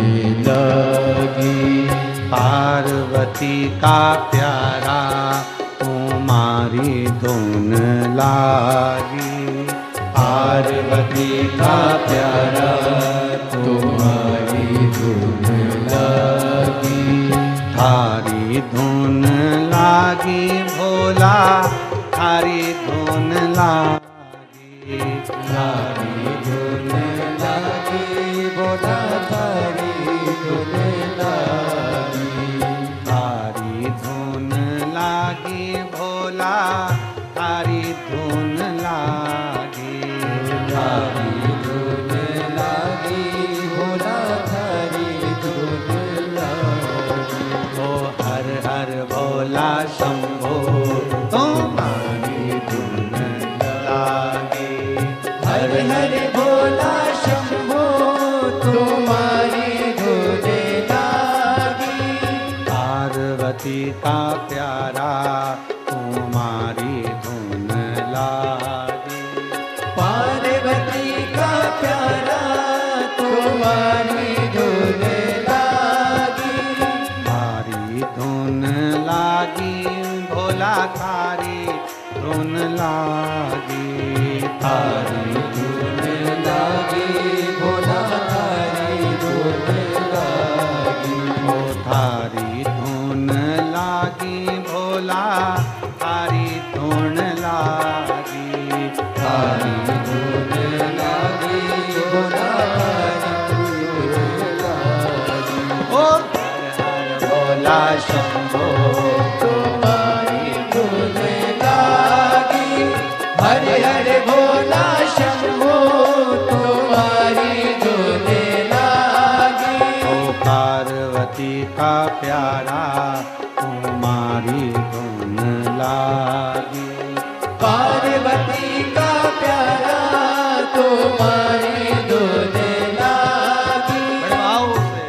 लागी। पार्वती का प्यारा तुम्हारी धुन लागी, पार्वती का प्यारा तुम्हारी धुन लागी। थारी धुन लागी भोला, थारी धुन लागी, थारी धुन लागी भोला, थारी धुन लागी। थारी धुन लागी भोला, थारी धुन लागी, थारी धुन लागी भोला, थारी धुन लागी। ओ हर हर भोला शंभो तुम्हारी धुन लागी, हर हर भोला शंभो तुम्हारी धुन लागी। पार्वती का प्यारा तुम्हारी धुन लागी, पार्वती का प्यारा तुम्हारी धुन लागी। थारी धुन लागी भोला, थारी धुन लागी, थारी धुन लागी भोला, थारी धुन लागी। ओ थारी धुन लागी भोला, थारी धुन लागी, थारी धुन लागी भोला, थारी धुन लागी। ओ हर हर भोला शंभो तुम्हारी धुन लागी, हर हर भोला शंभो तुम्हारी धुन लागी। ओ पार्वती का प्यारा तुम्हारी धुन लागी, पार्वती का प्यारा तुम्हारी धुन लागी। बढ़ाओ से।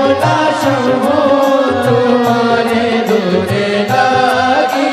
भोला शंभो तुम्हारी धुन लागी।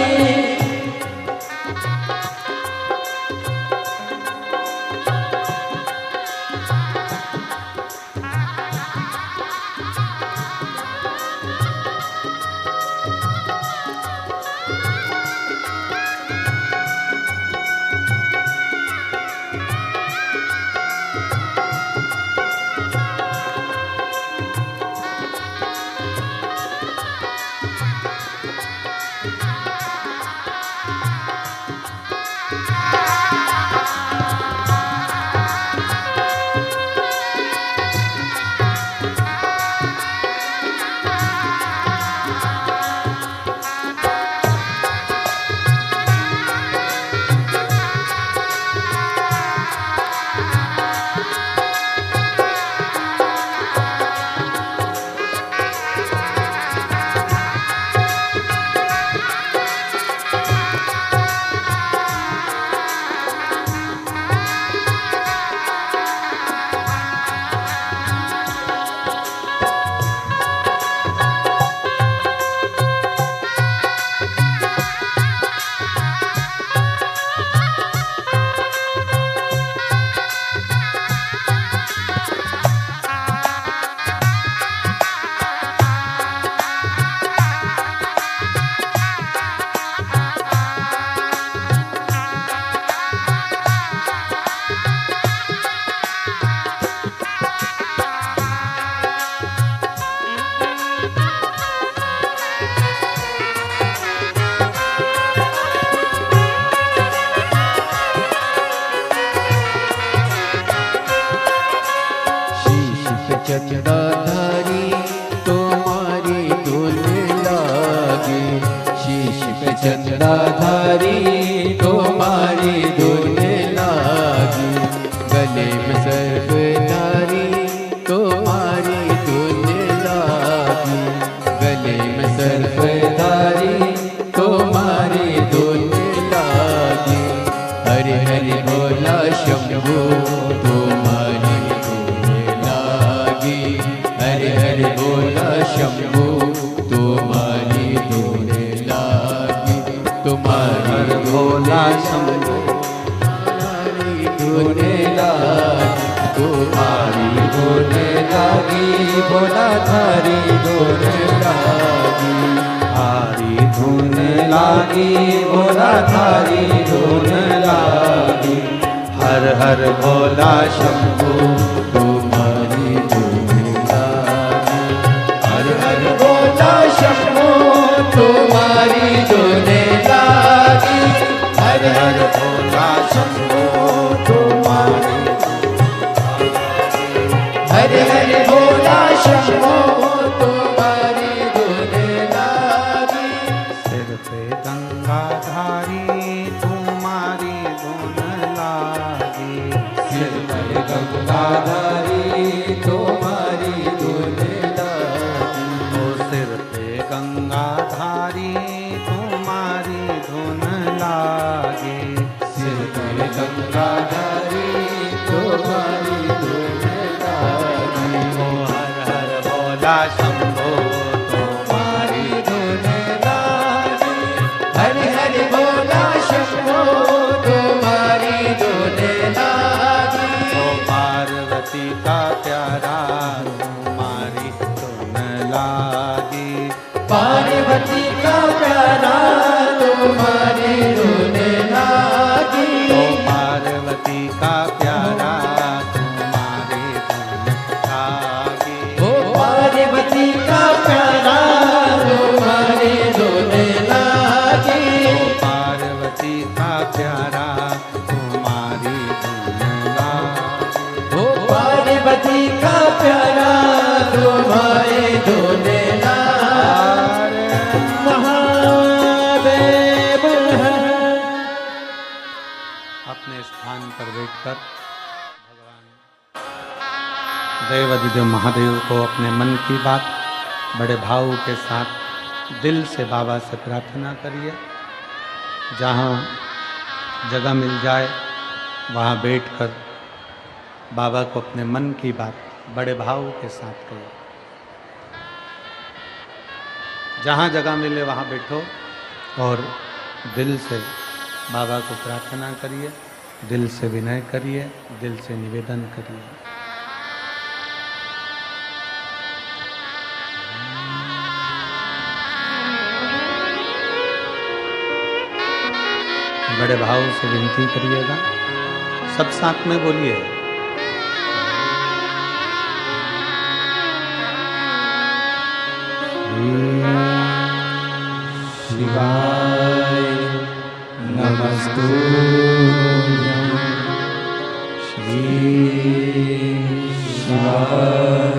चंदाधारी तुम्हारी धुन लागी। शीश पे चंदाधारी तुम्हारी धुन लागी। गले में सर्पधारी तुम्हारी धुन लागी। गले में सर्पधारी तुम्हारी धुन लागी। हरे हरे भोला शंभो तुम्हारी हरे हरे भोला शंभो तुम्हारी धुन लागी। तुम्हारी भोला शंभो तुम्हारी धुन लागी। तुम्हारी धुन लागी भोला थारी धुन लागी। थारी धुन लागी भोला थारी धुन लागी। हर हर भोला शंभो तुम्हारी धुन लागी। हर हर भोला शंभो तुम्हारी धुन लागी। हर हर भोला शंभो तुम्हारी। हर हर भोला शंभो तुम्हारी धुन लागी। सिर पे गंगाधारी तुम्हारी धुन लागी। सिर पे गंगाधारी तुम्हारी धुन लागी। ओ सिर पे गंगाधारी तुम्हारी धुन लागी। सिर पे गंगाधारी तुम्हारी धुन लागी। ओ हर हर भोला शंभो तुम्हारी धुन लागी। हर हर भोला शंभो तुम्हारी धुन लागी। ओ पार्वती का प्यारा तुम्हारी धुन लागी। पार्वती का प्यारा तुम्हारी धुन लागी। ओ पार्वती का प्यारा तुम्हारी धुन लागी। ओ पार्वती का प्यारा तुम्हारी धुन लागी। ओ पार्वती का प्यारा तुम्हारी धुन लागी। ओ पार्वती का प्यारा तुम्हारी धुन लागी। महादेव है। अपने स्थान पर बैठकर भगवान देवाधिदेव महादेव को अपने मन की बात बड़े भाव के साथ दिल से बाबा से प्रार्थना करिए। जहाँ जगह मिल जाए वहाँ बैठकर बाबा को अपने मन की बात बड़े भाव के साथ कहिए। जहाँ जगह मिले वहाँ बैठो और दिल से बाबा को प्रार्थना करिए, दिल से विनय करिए, दिल से निवेदन करिए। बड़े भाव से विनती करिएगा, सब साथ में बोलिए। शिवाय नमस्तुभ्यं, श्री शिवाय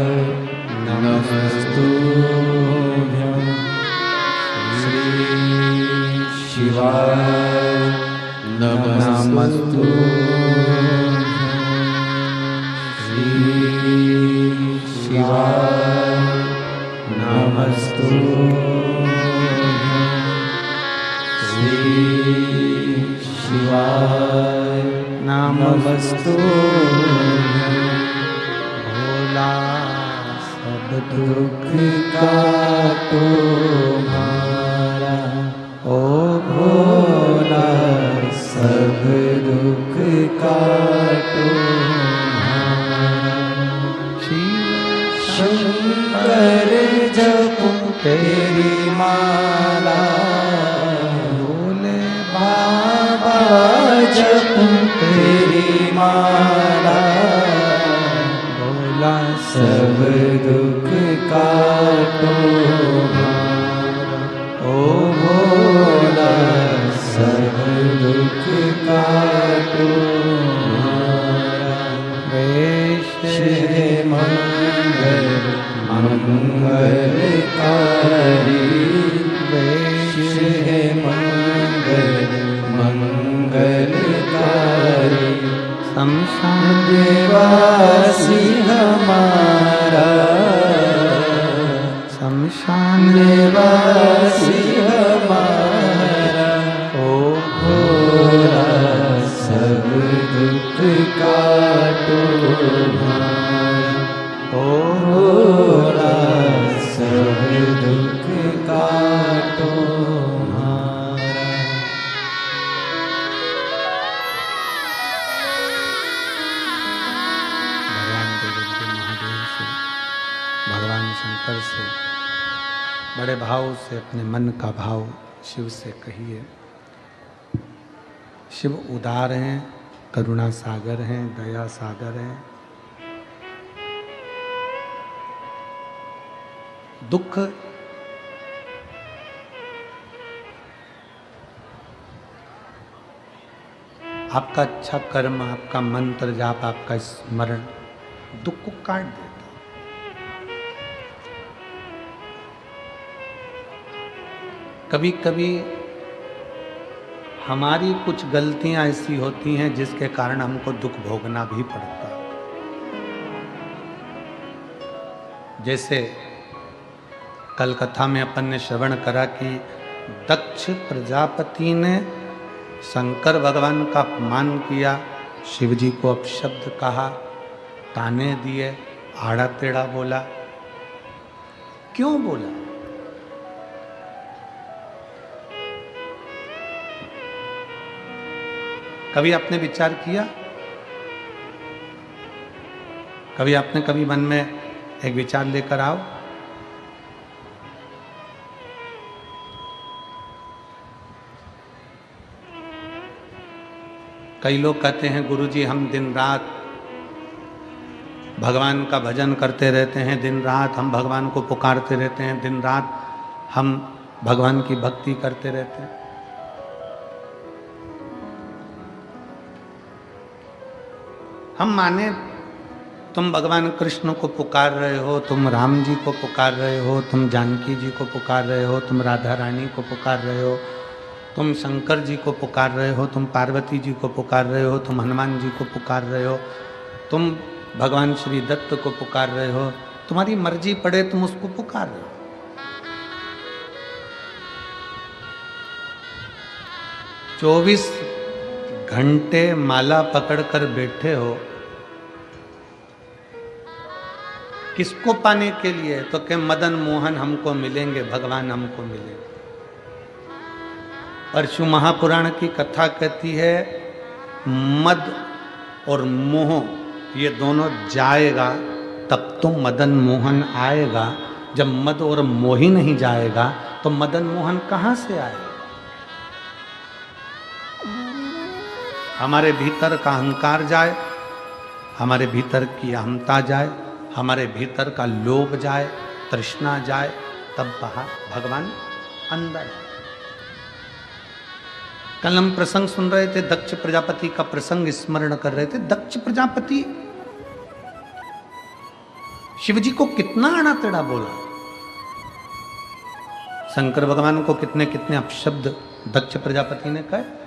नमस्तुभ्यं, श्री शिवाय नमस्तुभ्यं, श्री शिवाय नमस्तुभ्यं, शिवाय नमस्तुभ्यं। भोला सब दुख काटो हमारा, ओ भोला सब दुख काटो हमारा। शंकर जपो तेरी माला, बाबा जपो तेरी माला, भोला सब दुख काटो हमारा, ओ भोला सब दुख काटो हमारा। वेश है मंगल मंगलकारी, वेश है मंगल मंगलकारी, शमशान निवासी हमारा, शमशान निवासी हमारा, ओ भोला सब दुख काटो हमारा, ओ भोला सब दुख काटो हमारा। भगवान शंकर से बड़े भाव से अपने मन का भाव शिव से कहिए। शिव उदार हैं, करुणा सागर हैं, दया सागर हैं। दुख आपका अच्छा कर्म, आपका मंत्र जाप, आपका स्मरण दुख को काट देता। कभी कभी हमारी कुछ गलतियां ऐसी होती हैं जिसके कारण हमको दुख भोगना भी पड़ता है। जैसे कल कथा में अपन ने श्रवण करा कि दक्ष प्रजापति ने शंकर भगवान का अपमान किया, शिव जी को अपशब्द कहा, ताने दिए, आड़ा टेढ़ा बोला। क्यों बोला? कभी आपने विचार किया? कभी मन में एक विचार लेकर आओ। कई लोग कहते हैं गुरुजी हम दिन रात भगवान का भजन करते रहते हैं, दिन रात हम भगवान को पुकारते रहते हैं, दिन रात हम भगवान की भक्ति करते रहते हैं। हम माने तुम भगवान कृष्ण को पुकार रहे हो, तुम राम जी को पुकार रहे हो, तुम जानकी जी को पुकार रहे हो, तुम राधा रानी को पुकार रहे हो, तुम शंकर जी को पुकार रहे हो, तुम पार्वती जी को पुकार रहे हो, तुम हनुमान जी को पुकार रहे हो, तुम भगवान श्री दत्त को पुकार रहे हो, तुम्हारी मर्जी पड़े तुम उसको पुकार रहे हो। 24 घंटे माला पकड़कर बैठे हो, किसको पाने के लिए? तो कि मदन मोहन हमको मिलेंगे, भगवान हमको मिलेंगे। परशु महापुराण की कथा कहती है मद और मोह ये दोनों जाएगा तब तो मदन मोहन आएगा। जब मद और मोह ही नहीं जाएगा तो मदन मोहन कहां से आएगा? हमारे भीतर का अहंकार जाए, हमारे भीतर की अहमता जाए, हमारे भीतर का लोभ जाए, तृष्णा जाए, तब बाहर भगवान अंदर। कल हम प्रसंग सुन रहे थे, दक्ष प्रजापति का प्रसंग स्मरण कर रहे थे। दक्ष प्रजापति शिवजी को कितना आड़ा टेढ़ा बोला, शंकर भगवान को कितने कितने अपशब्द दक्ष प्रजापति ने कहे,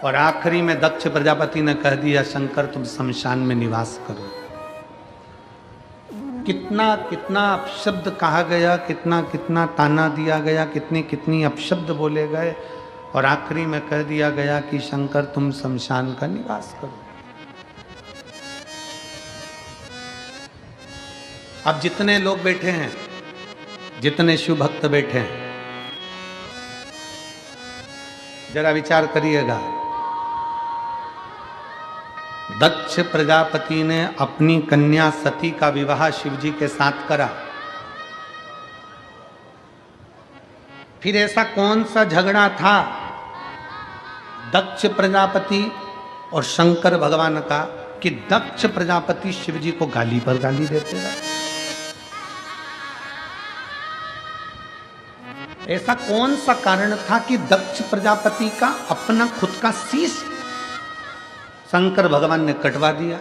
और आखिरी में दक्ष प्रजापति ने कह दिया शंकर तुम शमशान में निवास करो। कितना कितना अपशब्द कहा गया, कितना कितना ताना दिया गया, कितनी कितनी अपशब्द बोले गए, और आखिरी में कह दिया गया कि शंकर तुम शमशान का निवास करो। अब जितने लोग बैठे हैं, जितने शिव भक्त बैठे हैं, जरा विचार करिएगा। दक्ष प्रजापति ने अपनी कन्या सती का विवाह शिवजी के साथ करा। फिर ऐसा कौन सा झगड़ा था दक्ष प्रजापति और शंकर भगवान का कि दक्ष प्रजापति शिवजी को गाली पर गाली देते रहे? ऐसा कौन सा कारण था कि दक्ष प्रजापति का अपना खुद का शीश शंकर भगवान ने कटवा दिया?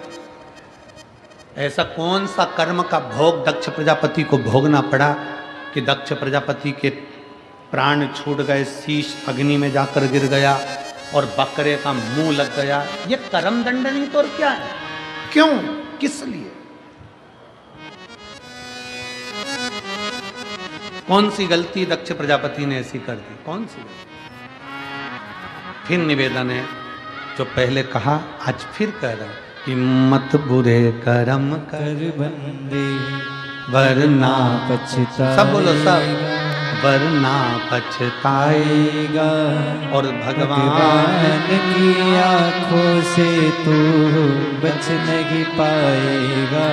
ऐसा कौन सा कर्म का भोग दक्ष प्रजापति को भोगना पड़ा कि दक्ष प्रजापति के प्राण छूट गए, शीश अग्नि में जाकर गिर गया और बकरे का मुंह लग गया? ये कर्म दंड नहीं तो और क्या है? क्यों, किस लिए? कौन सी गलती दक्ष प्रजापति ने ऐसी कर दी? कौन सी गलती? फिर निवेदन है, जो पहले कहा आज फिर कह रहा है कि मत बुरे कर्म कर बंदे वरना पछताएगा, सब बोलो सब, वरना पछताएगा और भगवान की आंखों से तू बच नहीं पाएगा,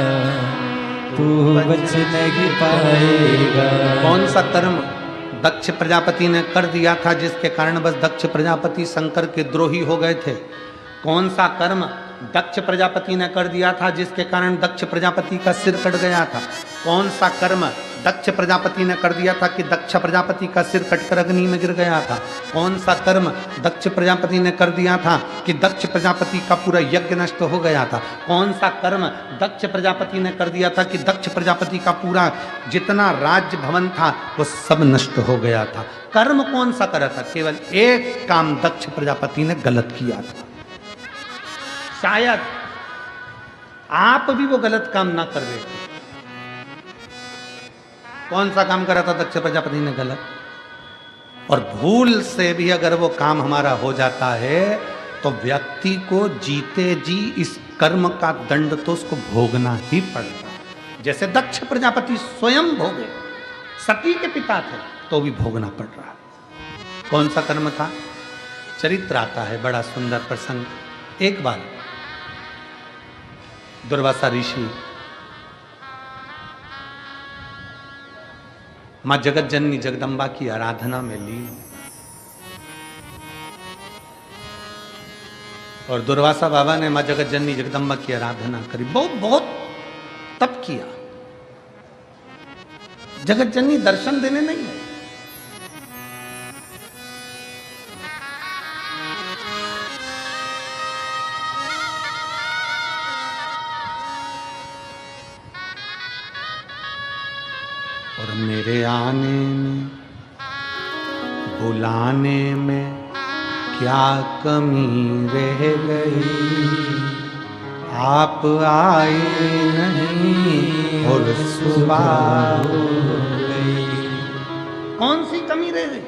तू बच नहीं पाएगा। कौन सा कर्म दक्ष प्रजापति ने कर दिया था जिसके कारण बस दक्ष प्रजापति शंकर के द्रोही हो गए थे? कौन सा कर्म दक्ष प्रजापति ने कर दिया था जिसके कारण दक्ष प्रजापति का सिर कट गया था? कौन सा कर्म दक्ष प्रजापति ने कर दिया था कि दक्ष प्रजापति का सिर कटकर अग्नि में गिर गया था? कौन सा कर्म दक्ष प्रजापति ने कर दिया था कि दक्ष प्रजापति का पूरा यज्ञ नष्ट हो गया था? कौन सा कर्म दक्ष प्रजापति ने कर दिया था कि दक्ष प्रजापति का पूरा जितना राज्य भवन था वो सब नष्ट हो गया था? कर्म कौन सा करा था? केवल एक काम दक्ष प्रजापति ने गलत किया था। शायद आप भी वो गलत काम ना कर बैठे। कौन सा काम करा था दक्ष प्रजापति ने गलत? और भूल से भी अगर वो काम हमारा हो जाता है तो व्यक्ति को जीते जी इस कर्म का दंड तो उसको भोगना ही पड़ता है। जैसे दक्ष प्रजापति स्वयं भोगे, सती के पिता थे तो भी भोगना पड़ रहा। कौन सा कर्म था? चरित्र आता है, बड़ा सुंदर प्रसंग। एक बार दुर्वासा ऋषि मां जगत जननी जगदम्बा की आराधना में लीन, और दुर्वासा बाबा ने मां जगत जननी जगदम्बा की आराधना करी, बहुत बहुत तप किया। जगत जननी दर्शन देने नहीं है, और मेरे आने में बुलाने में क्या कमी रह गई, आप आए नहीं और सुबह हो गई। कौन सी कमी रह गई?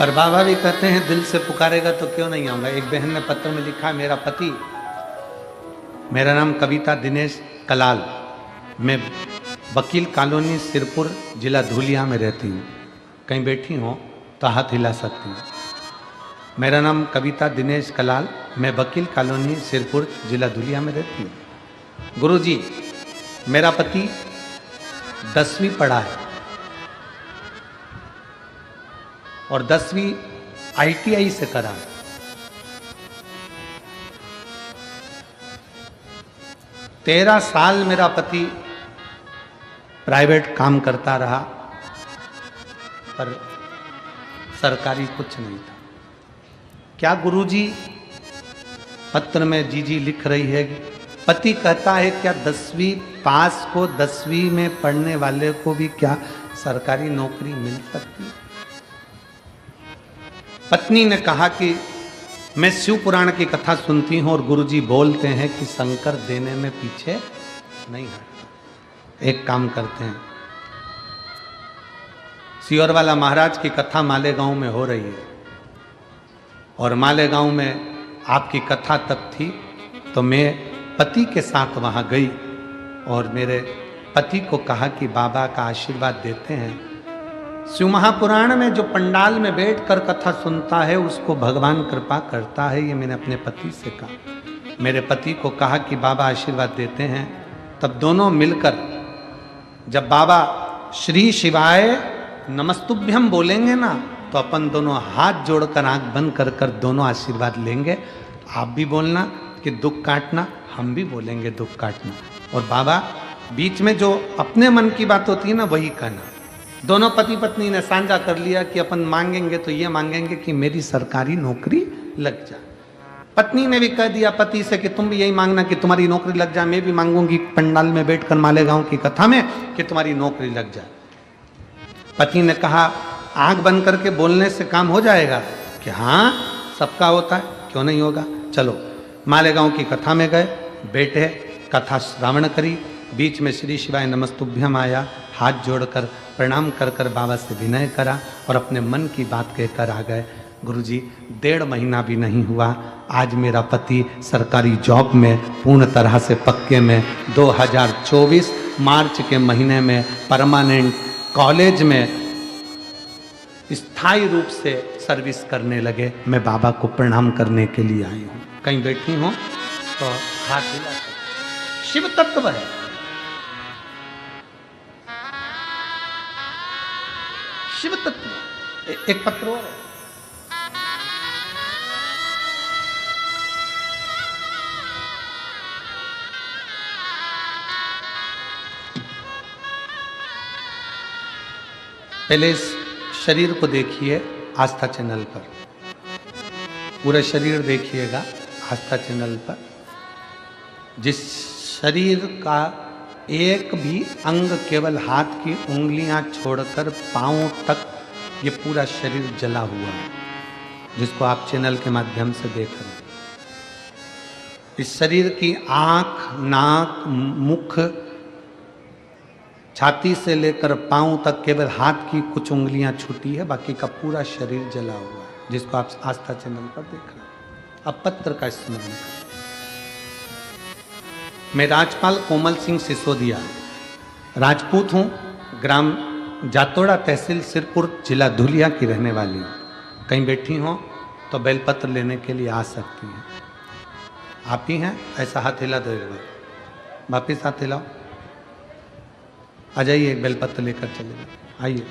पर बाबा भी कहते हैं दिल से पुकारेगा तो क्यों नहीं आऊंगा। एक बहन ने पत्र में लिखा, मेरा पति, मेरा नाम कविता दिनेश कलाल, मैं वकील कॉलोनी सिरपुर जिला धुलिया में रहती हूँ। कहीं बैठी हो तो हाथ हिला सकती हूँ। मेरा नाम कविता दिनेश कलाल, मैं वकील कॉलोनी सिरपुर जिला धुलिया में रहती हूँ। गुरुजी, मेरा पति 10वीं पढ़ा है और 10वीं ITI से करा। 13 साल मेरा पति प्राइवेट काम करता रहा, पर सरकारी कुछ नहीं था। क्या गुरुजी पत्र में जीजी लिख रही है, पति कहता है क्या 10वीं पास को 10वीं में पढ़ने वाले को भी क्या सरकारी नौकरी मिल सकती है? पत्नी ने कहा कि मैं शिव पुराण की कथा सुनती हूं और गुरुजी बोलते हैं कि शंकर देने में पीछे नहीं हटता। एक काम करते हैं, सियोरवाला महाराज की कथा मालेगांव में हो रही है और मालेगांव में आपकी कथा तक थी, तो मैं पति के साथ वहां गई और मेरे पति को कहा कि बाबा का आशीर्वाद देते हैं। शिव महापुराण में जो पंडाल में बैठकर कथा सुनता है उसको भगवान कृपा करता है, ये मैंने अपने पति से कहा। मेरे पति को कहा कि बाबा आशीर्वाद देते हैं। तब दोनों मिलकर जब बाबा श्री शिवाय नमस्तुभ्यम बोलेंगे ना, तो अपन दोनों हाथ जोड़कर आंख बंद कर कर दोनों आशीर्वाद लेंगे। आप भी बोलना कि दुख काटना, हम भी बोलेंगे दुख काटना। और बाबा बीच में जो अपने मन की बात होती है ना वही कहना। दोनों पति पत्नी ने साझा कर लिया कि अपन मांगेंगे तो ये मांगेंगे कि मेरी सरकारी नौकरी लग जाए। पत्नी ने भी कह दिया पति से कि तुम भी यही मांगना कि तुम्हारी नौकरी लग जाए। मैं भी मांगूंगी पंडाल में बैठकर मालेगांव की कथा में कि तुम्हारी नौकरी लग जाए। पति ने कहा आंख बंद करके बोलने से काम हो जाएगा कि हाँ सबका होता है, क्यों नहीं होगा। चलो मालेगांव की कथा में गए, बैठे, कथा श्रवण करी। बीच में श्री शिवाय नमस्तुभ्यम आया, हाथ जोड़कर प्रणाम कर कर बाबा से विनय करा और अपने मन की बात कहकर आ गए। गुरुजी 1.5 महीना भी नहीं हुआ, आज मेरा पति सरकारी जॉब में पूर्ण तरह से पक्के में 2024 मार्च के महीने में परमानेंट कॉलेज में स्थायी रूप से सर्विस करने लगे। मैं बाबा को प्रणाम करने के लिए आई हूँ। कहीं बैठी हूँ तो हाथ हिला सकते। शिव तत्व है, शिव तत्व। एक पत्र और है, पहले इस शरीर को देखिए आस्था चैनल पर, पूरा शरीर देखिएगा आस्था चैनल पर। जिस शरीर का एक भी अंग, केवल हाथ की उंगलियां छोड़कर पांव तक ये पूरा शरीर जला हुआ है, जिसको आप चैनल के माध्यम से देख रहे हैं। इस शरीर की आंख, नाक, मुख, छाती से लेकर पांव तक केवल हाथ की कुछ उंगलियां छूटी है, बाकी का पूरा शरीर जला हुआ है, जिसको आप आस्था चैनल पर देख रहे हैं। अब पत्र का स्मरण करें। मैं राजपाल कोमल सिंह सिसोदिया, राजपूत हूँ, ग्राम जातोड़ा, तहसील सिरपुर, जिला धुलिया की रहने वाली हूँ। कहीं बैठी हो तो बेलपत्र लेने के लिए आ सकती हैं। आप ही हैं? ऐसा हाथ हिला दो, एक बार वापिस हाथ हिलाओ। आ जाइए, एक बेलपत्र लेकर चले जाओ, आइए।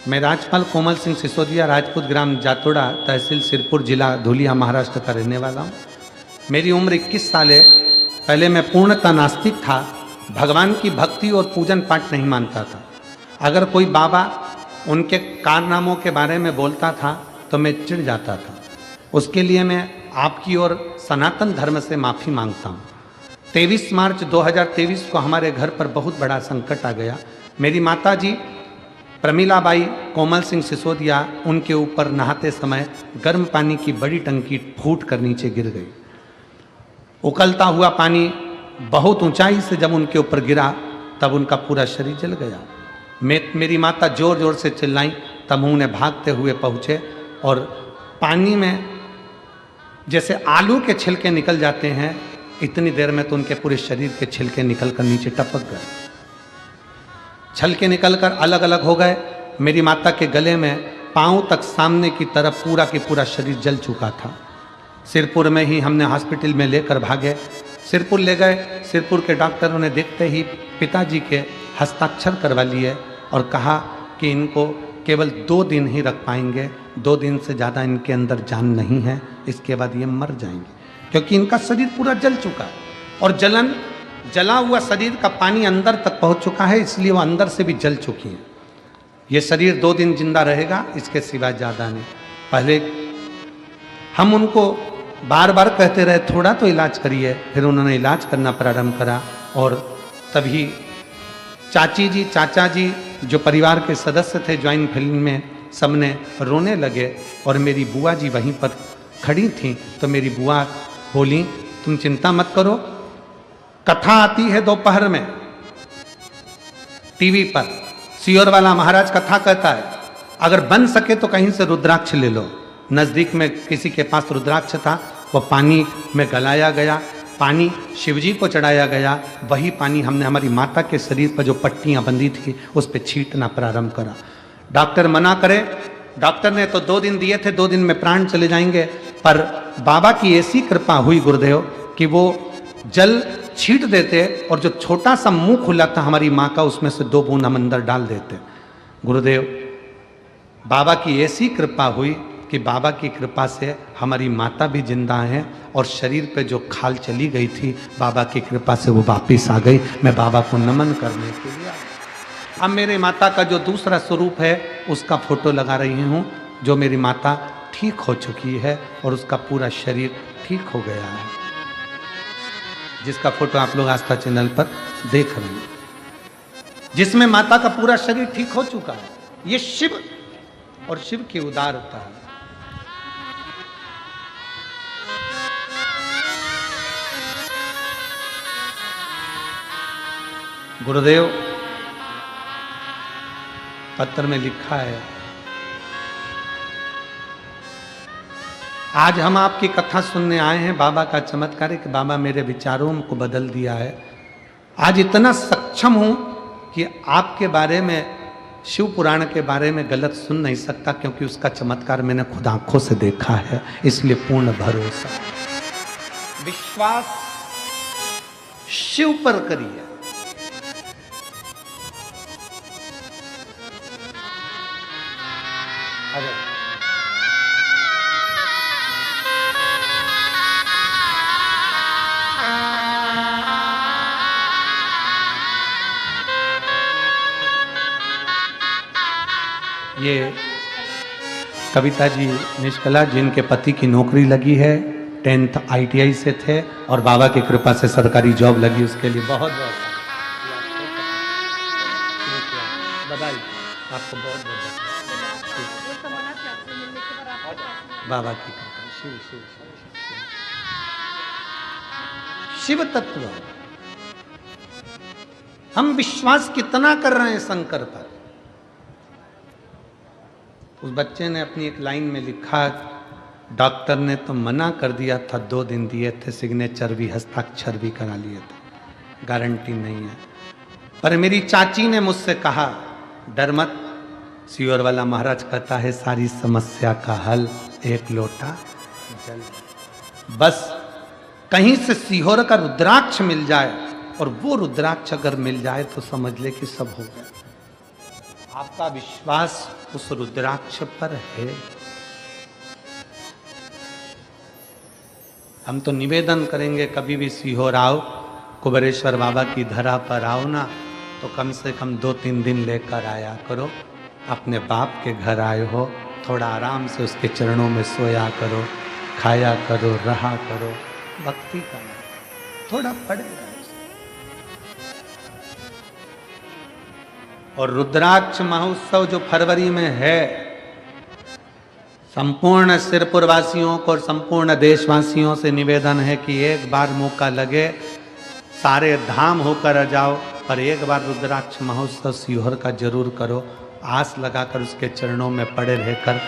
मैं राजपाल कोमल सिंह सिसोदिया, राजपूत, ग्राम जातोड़ा, तहसील सिरपुर, जिला धुलिया, महाराष्ट्र का रहने वाला हूँ। मेरी उम्र 21 साल है। पहले मैं पूर्णतः नास्तिक था, भगवान की भक्ति और पूजन पाठ नहीं मानता था। अगर कोई बाबा उनके कारनामों के बारे में बोलता था तो मैं चिढ़ जाता था। उसके लिए मैं आपकी और सनातन धर्म से माफ़ी मांगता हूँ। 23 मार्च 2023 को हमारे घर पर बहुत बड़ा संकट आ गया। मेरी माता जी प्रमिलाबाई कोमल सिंह सिसोदिया, उनके ऊपर नहाते समय गर्म पानी की बड़ी टंकी फूट कर नीचे गिर गई। उकलता हुआ पानी बहुत ऊंचाई से जब उनके ऊपर गिरा तब उनका पूरा शरीर जल गया। मेरी माता जोर जोर से चिल्लाई, तमू ने भागते हुए पहुँचे और पानी में जैसे आलू के छिलके निकल जाते हैं, इतनी देर में तो उनके पूरे शरीर के छिलके निकलकर नीचे टपक गए। छिलके निकलकर अलग अलग हो गए। मेरी माता के गले में पांव तक सामने की तरफ पूरा के पूरा शरीर जल चुका था। सिरपुर में ही हमने हॉस्पिटल में लेकर भागे। सिरपुर ले गए। सिरपुर के डॉक्टरों ने देखते ही पिताजी के हस्ताक्षर करवा लिए और कहा कि इनको केवल 2 दिन ही रख पाएंगे, 2 दिन से ज़्यादा इनके अंदर जान नहीं है, इसके बाद ये मर जाएंगे, क्योंकि इनका शरीर पूरा जल चुका है और जला हुआ शरीर का पानी अंदर तक पहुंच चुका है, इसलिए वो अंदर से भी जल चुकी हैं। ये शरीर 2 दिन जिंदा रहेगा, इसके सिवा ज़्यादा नहीं। पहले हम उनको बार बार कहते रहे थोड़ा तो इलाज करिए, फिर उन्होंने इलाज करना प्रारंभ करा और तभी चाची जी, चाचा जी जो परिवार के सदस्य थे ज्वाइंट फैमिली में, सबने रोने लगे और मेरी बुआ जी वहीं पर खड़ी थी। तो मेरी बुआ बोली, तुम चिंता मत करो, कथा आती है दोपहर में टीवी पर, सियोर वाला महाराज कथा कहता है, अगर बन सके तो कहीं से रुद्राक्ष ले लो। नज़दीक में किसी के पास रुद्राक्ष था, वो पानी में गलाया गया, पानी शिवजी को चढ़ाया गया। वही पानी हमने हमारी माता के शरीर पर जो पट्टियां बंधी थी उस पर छींटना प्रारंभ करा। डॉक्टर मना करे, डॉक्टर ने तो 2 दिन दिए थे, 2 दिन में प्राण चले जाएंगे, पर बाबा की ऐसी कृपा हुई गुरुदेव कि वो जल छींट देते और जो छोटा सा मुंह खुला था हमारी माँ का, उसमें से 2 बूंद हम अंदर डाल देते। गुरुदेव बाबा की ऐसी कृपा हुई कि बाबा की कृपा से हमारी माता भी जिंदा हैं और शरीर पे जो खाल चली गई थी, बाबा की कृपा से वो वापिस आ गई। मैं बाबा को नमन करने के लिए अब मेरे माता का जो दूसरा स्वरूप है उसका फोटो लगा रही हूँ, जो मेरी माता ठीक हो चुकी है और उसका पूरा शरीर ठीक हो गया है, जिसका फोटो आप लोग आस्था चैनल पर देख रहे हैं, जिसमें माता का पूरा शरीर ठीक हो चुका है। ये शिव और शिव की उदारता है। गुरुदेव पत्र में लिखा है, आज हम आपकी कथा सुनने आए हैं। बाबा का चमत्कार है कि बाबा मेरे विचारों को बदल दिया है। आज इतना सक्षम हूं कि आपके बारे में, शिव पुराण के बारे में गलत सुन नहीं सकता, क्योंकि उसका चमत्कार मैंने खुद आंखों से देखा है, इसलिए पूर्ण भरोसा, विश्वास शिव पर करिए। अरे ये कविता जी निष्कला, जिनके पति की नौकरी लगी है, 10th ITI से थे और बाबा की कृपा से सरकारी जॉब लगी, उसके लिए बहुत बहुत बधाई आपको, बहुत बहुत बाबा की कृपा। शिव शिव शिव शिव तत्व। हम विश्वास कितना कर रहे हैं शंकर पर। उस बच्चे ने अपनी एक लाइन में लिखा, डॉक्टर ने तो मना कर दिया था, 2 दिन दिए थे, सिग्नेचर भी हस्ताक्षर भी करा लिए थे, गारंटी नहीं है। पर मेरी चाची ने मुझसे कहा, डर मत, सियोर वाला महाराज कहता है सारी समस्या का हल 1 लोटा जल। बस कहीं से सीहोर का रुद्राक्ष मिल जाए, और वो रुद्राक्ष अगर मिल जाए तो समझ ले कि सब हो गया। आपका विश्वास उस रुद्राक्ष पर है। हम तो निवेदन करेंगे, कभी भी सीहोर आओ, कुबेरेश्वर बाबा की धरा पर आओ ना, तो कम से कम 2-3 दिन लेकर आया करो। अपने बाप के घर आए हो, थोड़ा आराम से उसके चरणों में सोया करो, खाया करो, रहा करो, भक्ति करना, थोड़ा पड़ेगा। और रुद्राक्ष महोत्सव जो फरवरी में है, संपूर्ण सिरपुर वासियों को और संपूर्ण देशवासियों से निवेदन है कि एक बार मौका लगे, सारे धाम होकर आ जाओ, पर एक बार रुद्राक्ष महोत्सव सीहोर का जरूर करो। आस लगाकर उसके चरणों में पड़े रहकर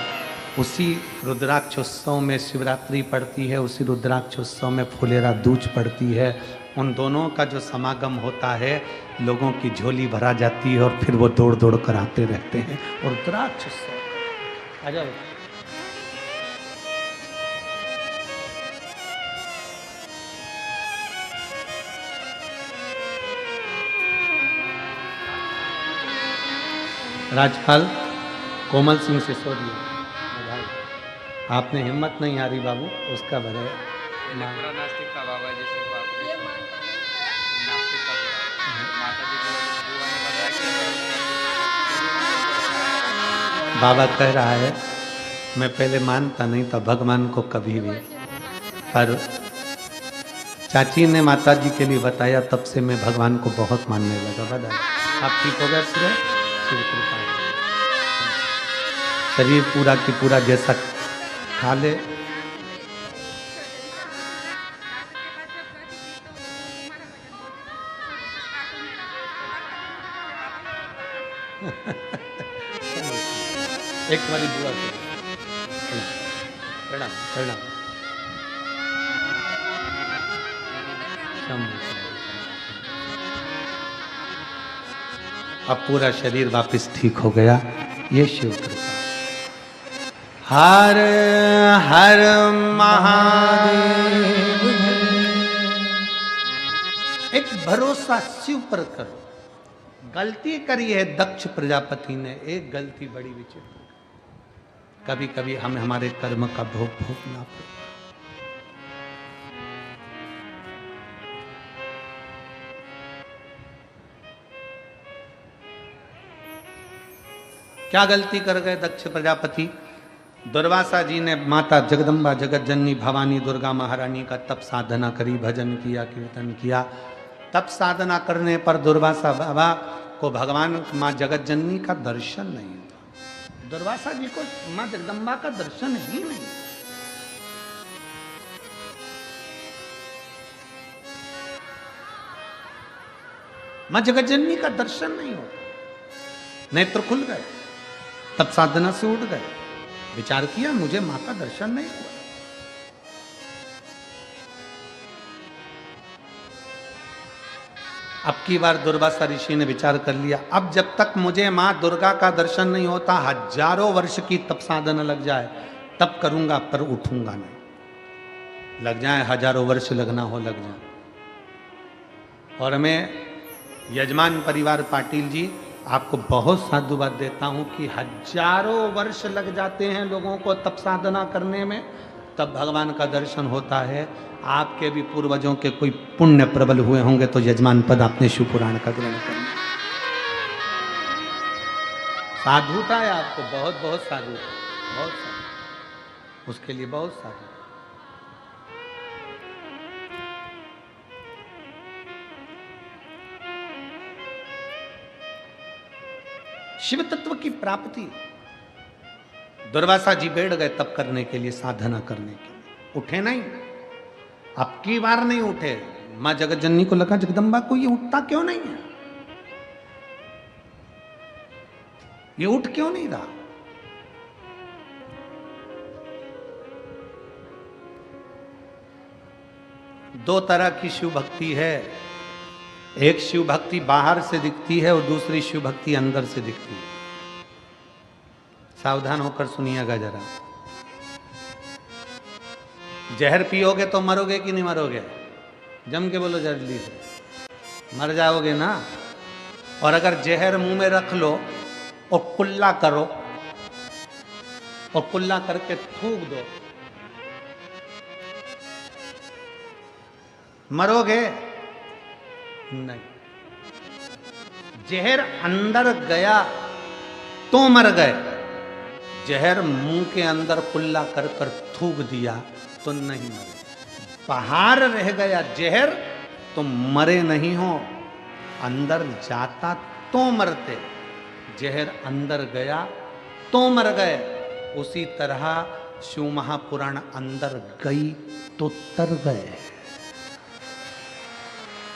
उसी रुद्राक्षोत्सव में शिवरात्रि पड़ती है, उसी रुद्राक्षोत्सव में फुलेरा दूज पड़ती है। उन दोनों का जो समागम होता है, लोगों की झोली भरा जाती है और फिर वो दौड़ दौड़ कर आते रहते हैं। और रुद्राक्षोत्सव आ जाओ। राजपाल कोमल सिंह सिसोदिया, आपने हिम्मत नहीं हारी बाबू, उसका भरे पूरा नास्तिक का बाबा जैसे नास्तिक का माता जी को बुआ ने बताया कि बाबा कह रहा है मैं पहले मानता नहीं था भगवान को कभी भी, पर चाची ने माता जी के लिए बताया, तब से मैं भगवान को बहुत मानने लगा। बता आप ठीक हो गए? शिव कृपा, शरीर पूरा की पूरा जैसा खा ले एक बारी बुआ प्रणाम प्रणाम। अब पूरा शरीर वापस ठीक हो गया, ये शिव कृपा। हर हर महादेव। एक भरोसा शिव पर करो। गलती करी है दक्ष प्रजापति ने, एक गलती बड़ी विचित्र। कभी कभी हमें हमारे कर्म का भोग भोगना पड़े। क्या गलती कर गए दक्ष प्रजापति? दुर्वासा जी ने माता जगदम्बा जगत जननी भवानी दुर्गा महारानी का तप साधना करी, भजन किया, कीर्तन किया। तप साधना करने पर दुर्वासा बाबा को भगवान माँ जगत जननी का दर्शन नहीं हुआ। दुर्वासा जी को माँ जगदम्बा का दर्शन ही नहीं। माँ जगत जननी का दर्शन नहीं हुआ। नेत्र खुल गए, तप साधना से उठ गए, विचार किया मुझे मां का दर्शन नहीं हुआ। अब की बार दुर्वासा ऋषि ने विचार कर लिया, अब जब तक मुझे मां दुर्गा का दर्शन नहीं होता, हजारों वर्ष की तप साधना लग जाए तब करूंगा, पर उठूंगा नहीं। लग जाए हजारों वर्ष, लगना हो लग जाए। और मैं यजमान परिवार पाटिल जी आपको बहुत साधुवाद देता हूं कि हजारों वर्ष लग जाते हैं लोगों को तप साधना करने में, तब भगवान का दर्शन होता है। आपके भी पूर्वजों के कोई पुण्य प्रबल हुए होंगे तो यजमान पद आपने शिव पुराण का ग्रहण करना। साधुता है आपको, बहुत बहुत साधुता, बहुत साधु, उसके लिए बहुत साधु। शिव तत्व की प्राप्ति। दुर्वासा जी बैठ गए तप करने के लिए, साधना करने के लिए, उठे नहीं। अब की बार नहीं उठे। मां जगत जननी को लगा जगदम्बा को ये उठता क्यों नहीं है, ये उठ क्यों नहीं रहा। दो तरह की शिव भक्ति है, एक शिव भक्ति बाहर से दिखती है और दूसरी शिव भक्ति अंदर से दिखती है। सावधान होकर सुनिएगा जरा। जहर पियोगे तो मरोगे कि नहीं मरोगे? जम के बोलो जल्दी से। मर जाओगे ना। और अगर जहर मुंह में रख लो और कुल्ला करो और कुल्ला करके थूक दो, मरोगे नहीं। जहर अंदर गया तो मर गए, जहर मुंह के अंदर कुल्ला कर कर थूक दिया तो नहीं मरे। बाहर रह गया जहर तो मरे नहीं हो, अंदर जाता तो मरते। जहर अंदर गया तो मर गए। उसी तरह शिव महापुराण अंदर गई तो तर गए,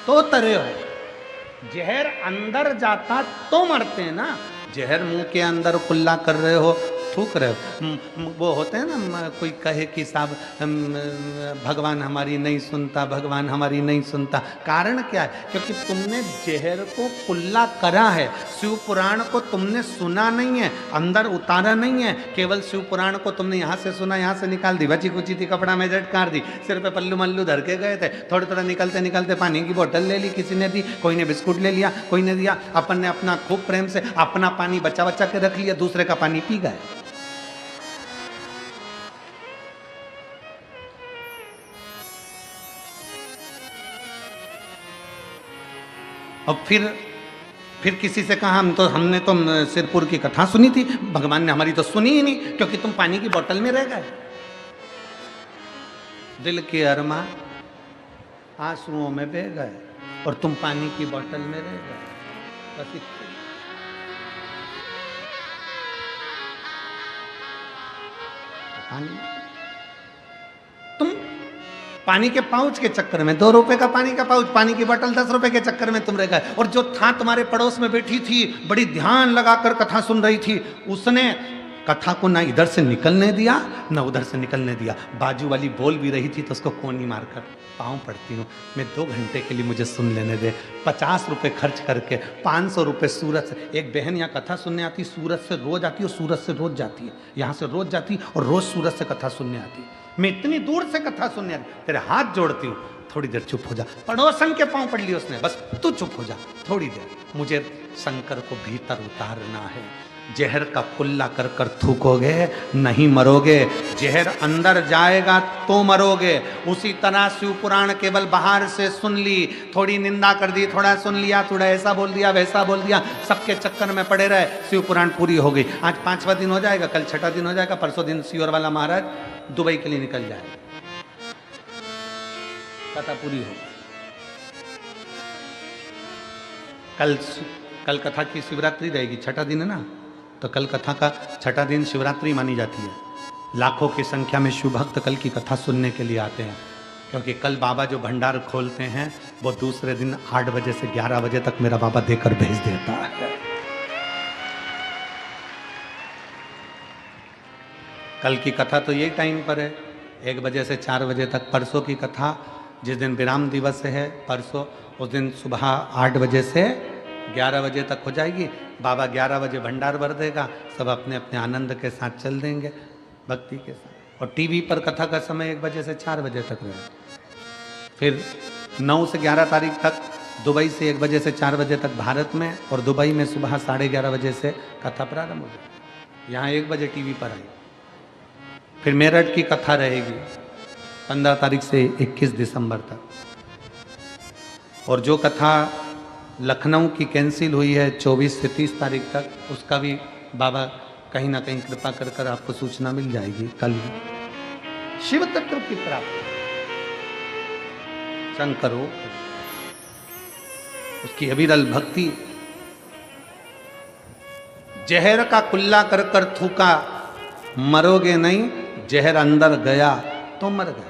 तो तरे हो। जहर अंदर जाता तो मरते ना, जहर मुंह के अंदर कुल्ला कर रहे हो, थूक रहे हो। वो होते हैं ना, कोई कहे कि साहब भगवान हमारी नहीं सुनता, भगवान हमारी नहीं सुनता। कारण क्या है? क्योंकि तुमने जहर को कुल्ला करा है, शिव पुराण को तुमने सुना नहीं है, अंदर उतारा नहीं है। केवल शिव पुराण को तुमने यहाँ से सुना, यहाँ से निकाल दी, बची कुची थी कपड़ा में झटकार दी, सिर पे पल्लू मल्लू धर के गए थे, थोड़ा थोड़ा निकलते निकलते पानी की बोतल ले ली, किसी ने दी, कोई ने बिस्कुट ले लिया, कोई ने दिया। अपन ने अपना खूब प्रेम से अपना पानी बचा बचा के रख लिया, दूसरे का पानी पी गए। और फिर किसी से कहा हमने तो सिरपुर की कथा सुनी थी, भगवान ने हमारी तो सुनी ही नहीं, क्योंकि तुम पानी की बोतल में रह गए। दिल के अरमा आंसुओं में बह गए और तुम पानी की बोतल में रह गए। बस तुम पानी के पाउच के चक्कर में, 2 रुपए का पानी का पाउच, पानी की बोतल 10 रुपए के चक्कर में तुम रह गए। और जो था तुम्हारे पड़ोस में बैठी थी, बड़ी ध्यान लगाकर कथा सुन रही थी, उसने कथा को ना इधर से निकलने दिया ना उधर से निकलने दिया। बाजू वाली बोल भी रही थी तो उसको कोनी मारकर पाँव पड़ती हूँ, मैं 2 घंटे के लिए मुझे सुन लेने दे। 50 रुपए खर्च करके 500 रुपए सूरत से। एक बहन यहाँ कथा सुनने आती, सूरत से रोज आती और सूरत से रोज जाती है, यहाँ से रोज जाती और रोज सूरत से कथा सुनने आती। मैं इतनी दूर से कथा सुनने आती, तेरे हाथ जोड़ती हूँ, थोड़ी देर चुप हो जा। पड़ोसन के पाँव पड़ लिए उसने, बस तू चुप हो जा थोड़ी देर, मुझे शंकर को भीतर उतारना है। जहर का कुल्ला कर कर थूकोगे नहीं मरोगे, जहर अंदर जाएगा तो मरोगे। उसी तरह शिव पुराण केवल बाहर से सुन ली, थोड़ी निंदा कर दी, थोड़ा सुन लिया, थोड़ा ऐसा बोल दिया वैसा बोल दिया, सबके चक्कर में पड़े रहे। शिव पुराण पूरी हो गई, आज 5वां दिन हो जाएगा, कल 6ठा दिन हो जाएगा, परसों दिन सियोर वाला महाराज दुबई के लिए निकल जाएगा, कथा पूरी हो। कल कथा की शिवरात्रि रहेगी, 6ठा दिन है ना, तो कल कथा का 6ठा दिन शिवरात्रि मानी जाती है। लाखों की संख्या में शिव भक्त कल की कथा सुनने के लिए आते हैं, क्योंकि कल बाबा जो भंडार खोलते हैं वो दूसरे दिन 8 बजे से 11 बजे तक मेरा बाबा देकर भेज देता है। कल की कथा तो यही टाइम पर है, 1 बजे से 4 बजे तक। परसों की कथा जिस दिन विराम दिवस है परसों, उस दिन सुबह 8 बजे से 11 बजे तक हो जाएगी। बाबा 11 बजे भंडार भर देगा, सब अपने अपने आनंद के साथ चल देंगे, भक्ति के साथ। और टीवी पर कथा का समय 1 बजे से 4 बजे तक रहेगा। फिर 9 से 11 तारीख तक दुबई से 1 बजे से 4 बजे तक भारत में, और दुबई में सुबह 11:30 बजे से कथा प्रारंभ हो जाएगी। यहाँ 1 बजे टीवी पर आई। फिर मेरठ की कथा रहेगी 15 तारीख से 21 दिसंबर तक। और जो कथा लखनऊ की कैंसिल हुई है 24 से 30 तारीख तक, उसका भी बाबा कहीं ना कहीं कृपा कर कर आपको सूचना मिल जाएगी। कल शिव तत्व की प्राप्ति, शंकर हो, उसकी अविरल भक्ति। जहर का कुल्ला कर कर थूका, मरोगे नहीं, जहर अंदर गया तो मर गया।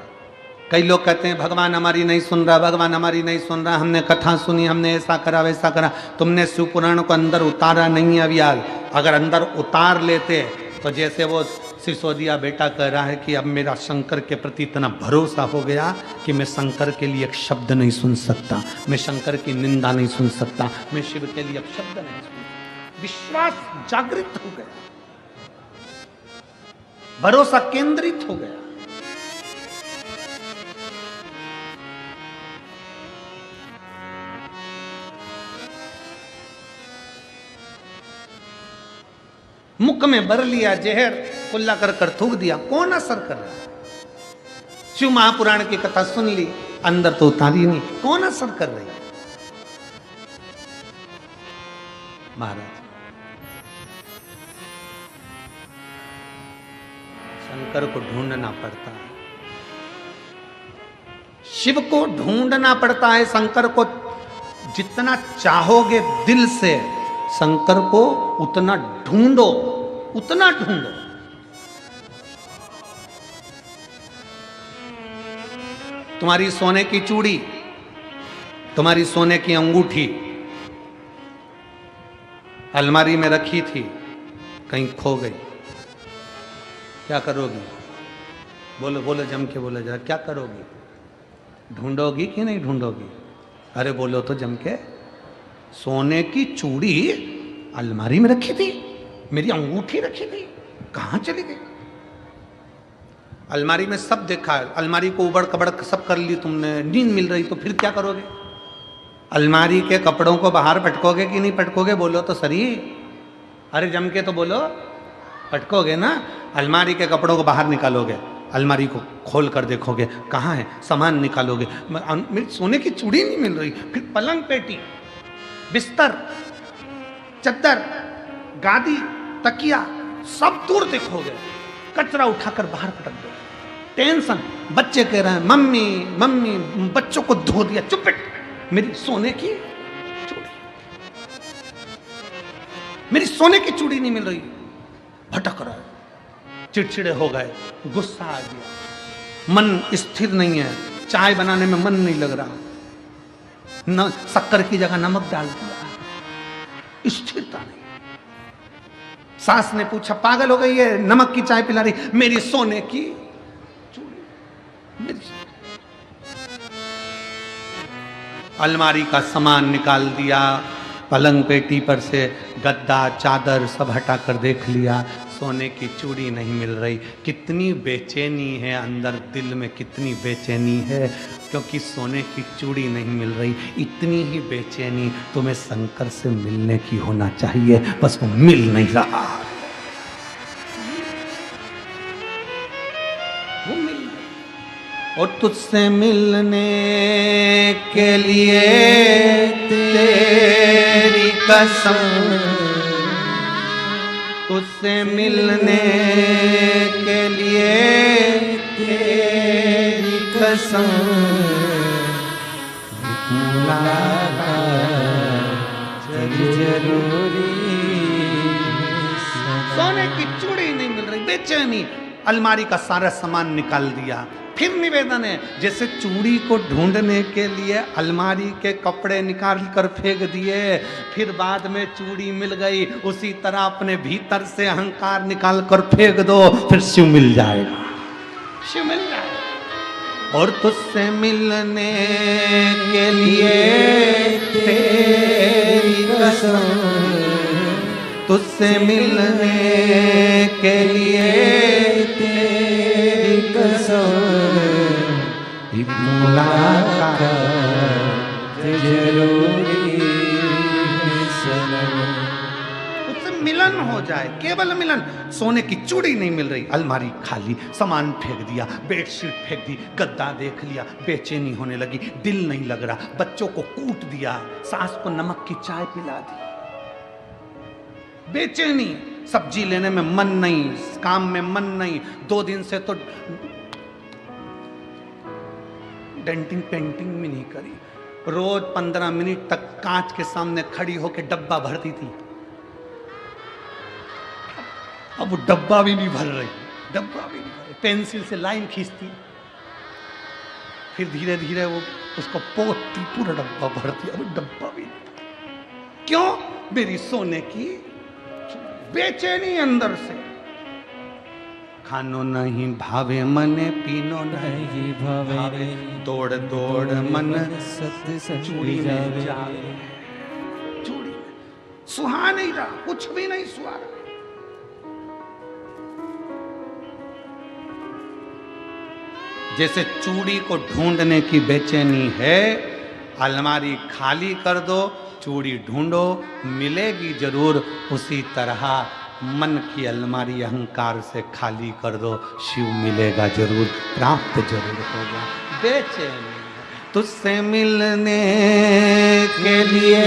कई लोग कहते हैं भगवान हमारी नहीं सुन रहा, भगवान हमारी नहीं सुन रहा, हमने कथा सुनी, हमने ऐसा करा वैसा करा। तुमने शिव पुराण को अंदर उतारा नहीं है अवियाल। अगर अंदर उतार लेते तो जैसे वो सिसोदिया बेटा कह रहा है कि अब मेरा शंकर के प्रति इतना भरोसा हो गया कि मैं शंकर के लिए एक शब्द नहीं सुन सकता, मैं शंकर की निंदा नहीं सुन सकता, मैं शिव के लिए अब शब्द नहीं सुन। विश्वास जागृत हो गया, भरोसा केंद्रित हो गया। मुख में भर लिया जहर, कुल्ला कर कर थूक दिया, कौन असर कर रहा है? शिव महापुराण की कथा सुन ली, अंदर तो उतारी नहीं, कौन असर कर रही है? महाराज शंकर को ढूंढना पड़ता है, शिव को ढूंढना पड़ता है। शंकर को जितना चाहोगे दिल से, शंकर को उतना ढूंढो, उतना ढूंढो। तुम्हारी सोने की चूड़ी, तुम्हारी सोने की अंगूठी, अलमारी में रखी थी, कहीं खो गई, क्या करोगी? बोलो बोलो, जम के बोलो जरा, क्या करोगी? ढूंढोगी कि नहीं ढूंढोगी? अरे बोलो तो जम के। सोने की चूड़ी अलमारी में रखी थी, मेरी अंगूठी रखी थी, कहां चली गई? अलमारी में सब देखा है, अलमारी को उबड़ कबड़ सब कर ली तुमने, नींद मिल रही तो फिर क्या करोगे? अलमारी के कपड़ों को बाहर पटकोगे कि नहीं पटकोगे? बोलो तो सही। अरे जम के तो बोलो, पटकोगे ना? अलमारी के कपड़ों को बाहर निकालोगे, अलमारी को खोल कर देखोगे, कहाँ है? सामान निकालोगे, मेरी सोने की चूड़ी नहीं मिल रही। फिर पलंग पेटी, बिस्तर, चद्दर, गादी, तकिया सब दूर देखोगे, कचरा उठाकर बाहर पटक दो। टेंशन, बच्चे कह रहे हैं मम्मी मम्मी, बच्चों को धो दिया, चुप बैठ। मेरी सोने की चूड़ी, मेरी सोने की चूड़ी नहीं मिल रही, भटक रहा है। चिड़चिड़े हो गए, गुस्सा आ गया, मन स्थिर नहीं है, चाय बनाने में मन नहीं लग रहा, न शक्कर की जगह नमक डाल दिया, स्थिरता नहीं। सास ने पूछा, पागल हो गई है, नमक की चाय पिला रही? मेरी सोने की चूड़ी, मेरी अलमारी का सामान निकाल दिया, पलंग पेटी पर से गद्दा चादर सब हटाकर देख लिया, सोने की चूड़ी नहीं मिल रही। कितनी बेचैनी है अंदर, दिल में कितनी बेचैनी है, क्योंकि सोने की चूड़ी नहीं मिल रही। इतनी ही बेचैनी तुम्हें शंकर से मिलने की होना चाहिए, बस वो मिल नहीं रहा, वो मिल नहीं। और तुझसे मिलने के लिए तेरी कसम, तुझसे मिलने के लिए तेरी कसम, जरूरी। सोने की चूड़ी नहीं मिल रही, बेचैनी। अलमारी का सारा सामान निकाल दिया। फिर निवेदन है, जैसे चूड़ी को ढूंढने के लिए अलमारी के कपड़े निकाल कर फेंक दिए, फिर बाद में चूड़ी मिल गई, उसी तरह अपने भीतर से अहंकार निकाल कर फेंक दो, फिर शिव मिल जाएगा, शिव मिल जाएगा। और तुझसे मिलने के लिए तेरी कसम, तुझसे मिलने के लिए तेरी कसम, एक मुलाकात जरूरी है सनम। उससे मिलन हो जाए, केवल मिलन। सोने की चूड़ी नहीं मिल रही, अलमारी खाली, सामान फेंक दिया, बेडशीट फेंक दी, गद्दा देख लिया, बेचैनी होने लगी, दिल नहीं लग रहा, बच्चों को कूट दिया, सास को नमक की चाय पिला दी, बेचैनी, सब्जी लेने में मन नहीं, काम में मन नहीं, 2 दिन से तो डेंटिंग पेंटिंग भी नहीं करी, रोज 15 मिनट तक कांच के सामने खड़ी होकर डब्बा भरती थी, अब वो डब्बा भी नहीं भर रही, डब्बा भी नहीं भर रही, पेंसिल से लाइन खींचती, फिर धीरे धीरे वो उसको पोतती, पूरा डब्बा भरती, अब डब्बा भी नहीं। क्यों? मेरी सोने की बेचैनी अंदर से। खानो नहीं भावे मने, पीनो नहीं भावे, दौड़ दौड़ मन सत्संग चूड़ी में जावे। जावे, चूड़ी में सुहा नहीं रहा, कुछ भी नहीं सुहा रहा। जैसे चूड़ी को ढूंढने की बेचैनी है, अलमारी खाली कर दो, चूड़ी ढूंढो, मिलेगी जरूर। उसी तरह मन की अलमारी अहंकार से खाली कर दो, शिव मिलेगा जरूर, प्राप्त जरूर होगा। बेचैनी तुझसे मिलने के लिए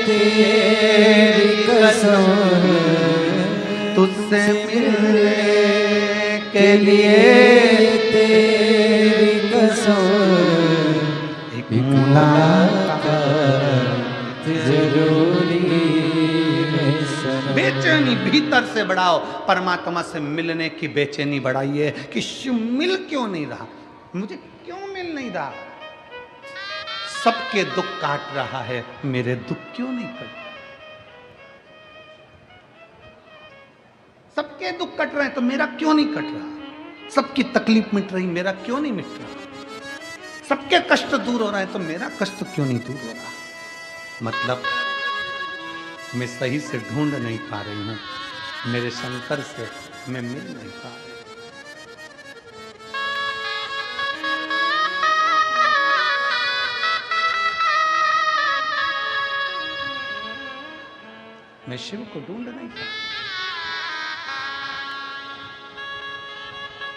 तेरी कसम, तुझसे मिलने के लिए तेरी कसम, एक मुलाकात जरूरी है सनम। बेचैनी भीतर से बढ़ाओ, परमात्मा से मिलने की बेचैनी बढ़ाइए कि शिव मिल क्यों नहीं रहा, मुझे क्यों मिल नहीं रहा। सबके दुख काट रहा है, मेरे दुख क्यों नहीं कट। सबके दुख कट रहे हैं तो मेरा क्यों नहीं कट रहा? सबकी तकलीफ मिट रही, मेरा क्यों नहीं मिट रहा? सबके कष्ट दूर हो रहे हैं तो मेरा कष्ट क्यों नहीं दूर हो रहा? मतलब मैं सही से ढूंढ नहीं पा रही हूं, मेरे शंकर से मैं मिल नहीं पा रही। मैं शिव को ढूंढ नहीं पा।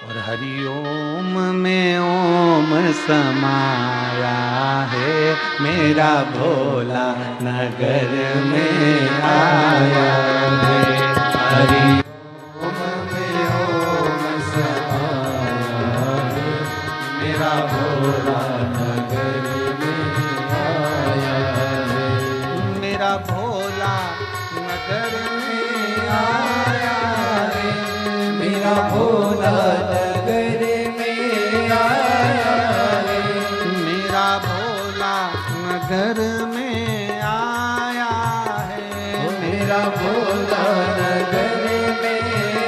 और हरिओम में ओम समाया है, मेरा भोला नगर में आया है। हरिओम में ओम समाया है, मेरा भोला नगर में आया है। मेरा भोला नगर में आया है, मेरा भोला नगर में आया है। मेरा भोला नगर में आया है, मेरा भोला नगर में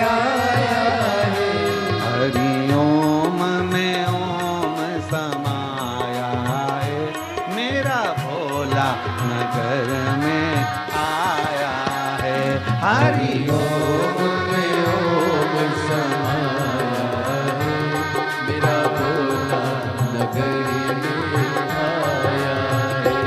आया है। हरिओम में ओम समाया है, मेरा भोला नगर में आया है। हरिओम में ओम समाया है, मेरा भोला नगर में आया है।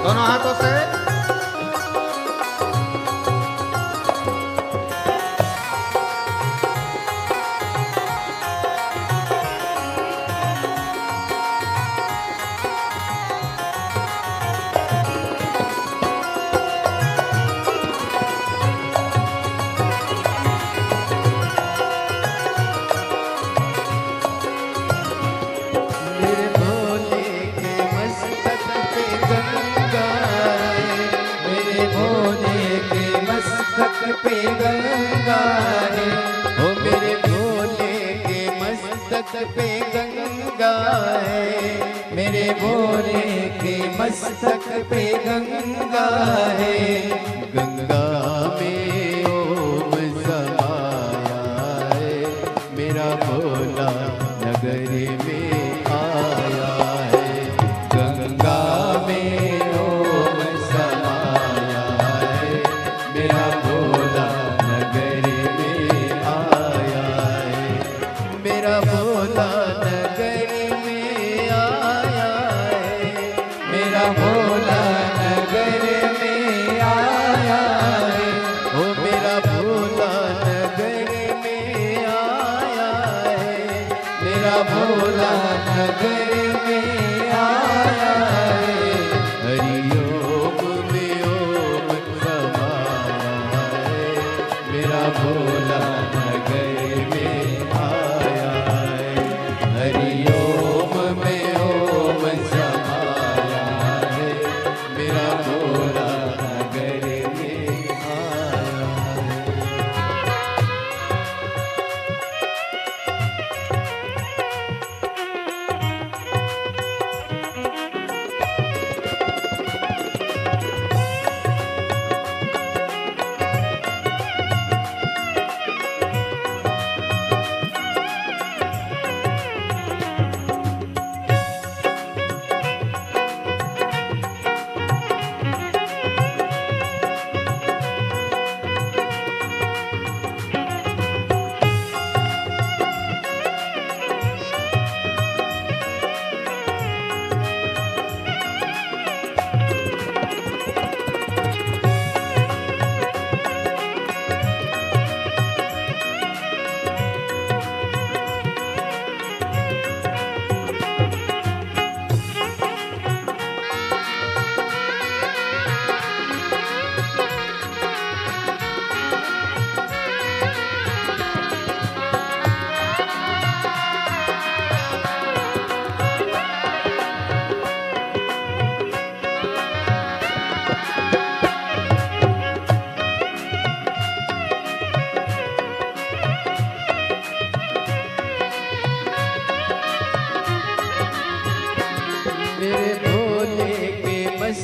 दोनों हाथों से मेरे भोले के मस्तक पे गंगा है, मेरे भोले के मस्तक पे गंगा है। ओ मेरे भोले के मस्तक पे गंगा है, मेरे भोले के मस्तक पे गंगा है। गंगा में ओम समाया है, मेरा भोला नगर में आया है। गंगा में ओम समाया है, मेरा भोला नगर में आया है। मेरा भोला नगर में आया है, मेरा भोला नगर में आया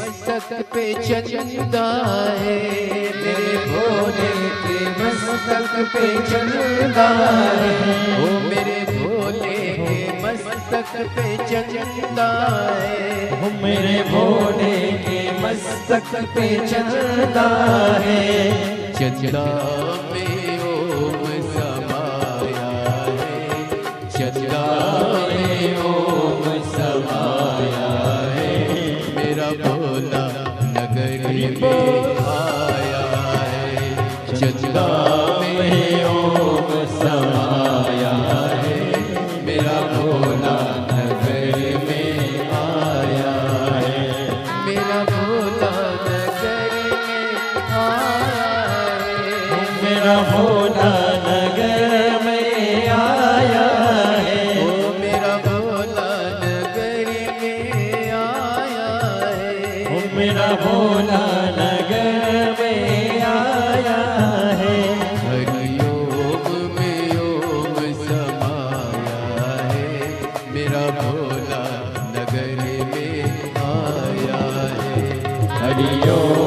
मस्तक पे चंदा है, मेरे भोले के मस्तक पे चंदा है, ओ मेरे भोले के मस्तक पे चंदा है, ओ मेरे भोले के मस्तक पे चंदा है। चंदा में ओम समाया है, चंदा में ओम समाया है, मेरा भोला नगरी में आया है, चंदा में ओम समाया है, मेरा भोला नगरी में आया है, मेरा भोला नगरी में आया है, मेरा भोला नगर में आया है। ओ मेरा भोला नगरी में आया है, ओ मेरा भोला नगर में आया है। हरिओम में ओम समाया है, मेरा भोला नगरी में आया है, हरिओम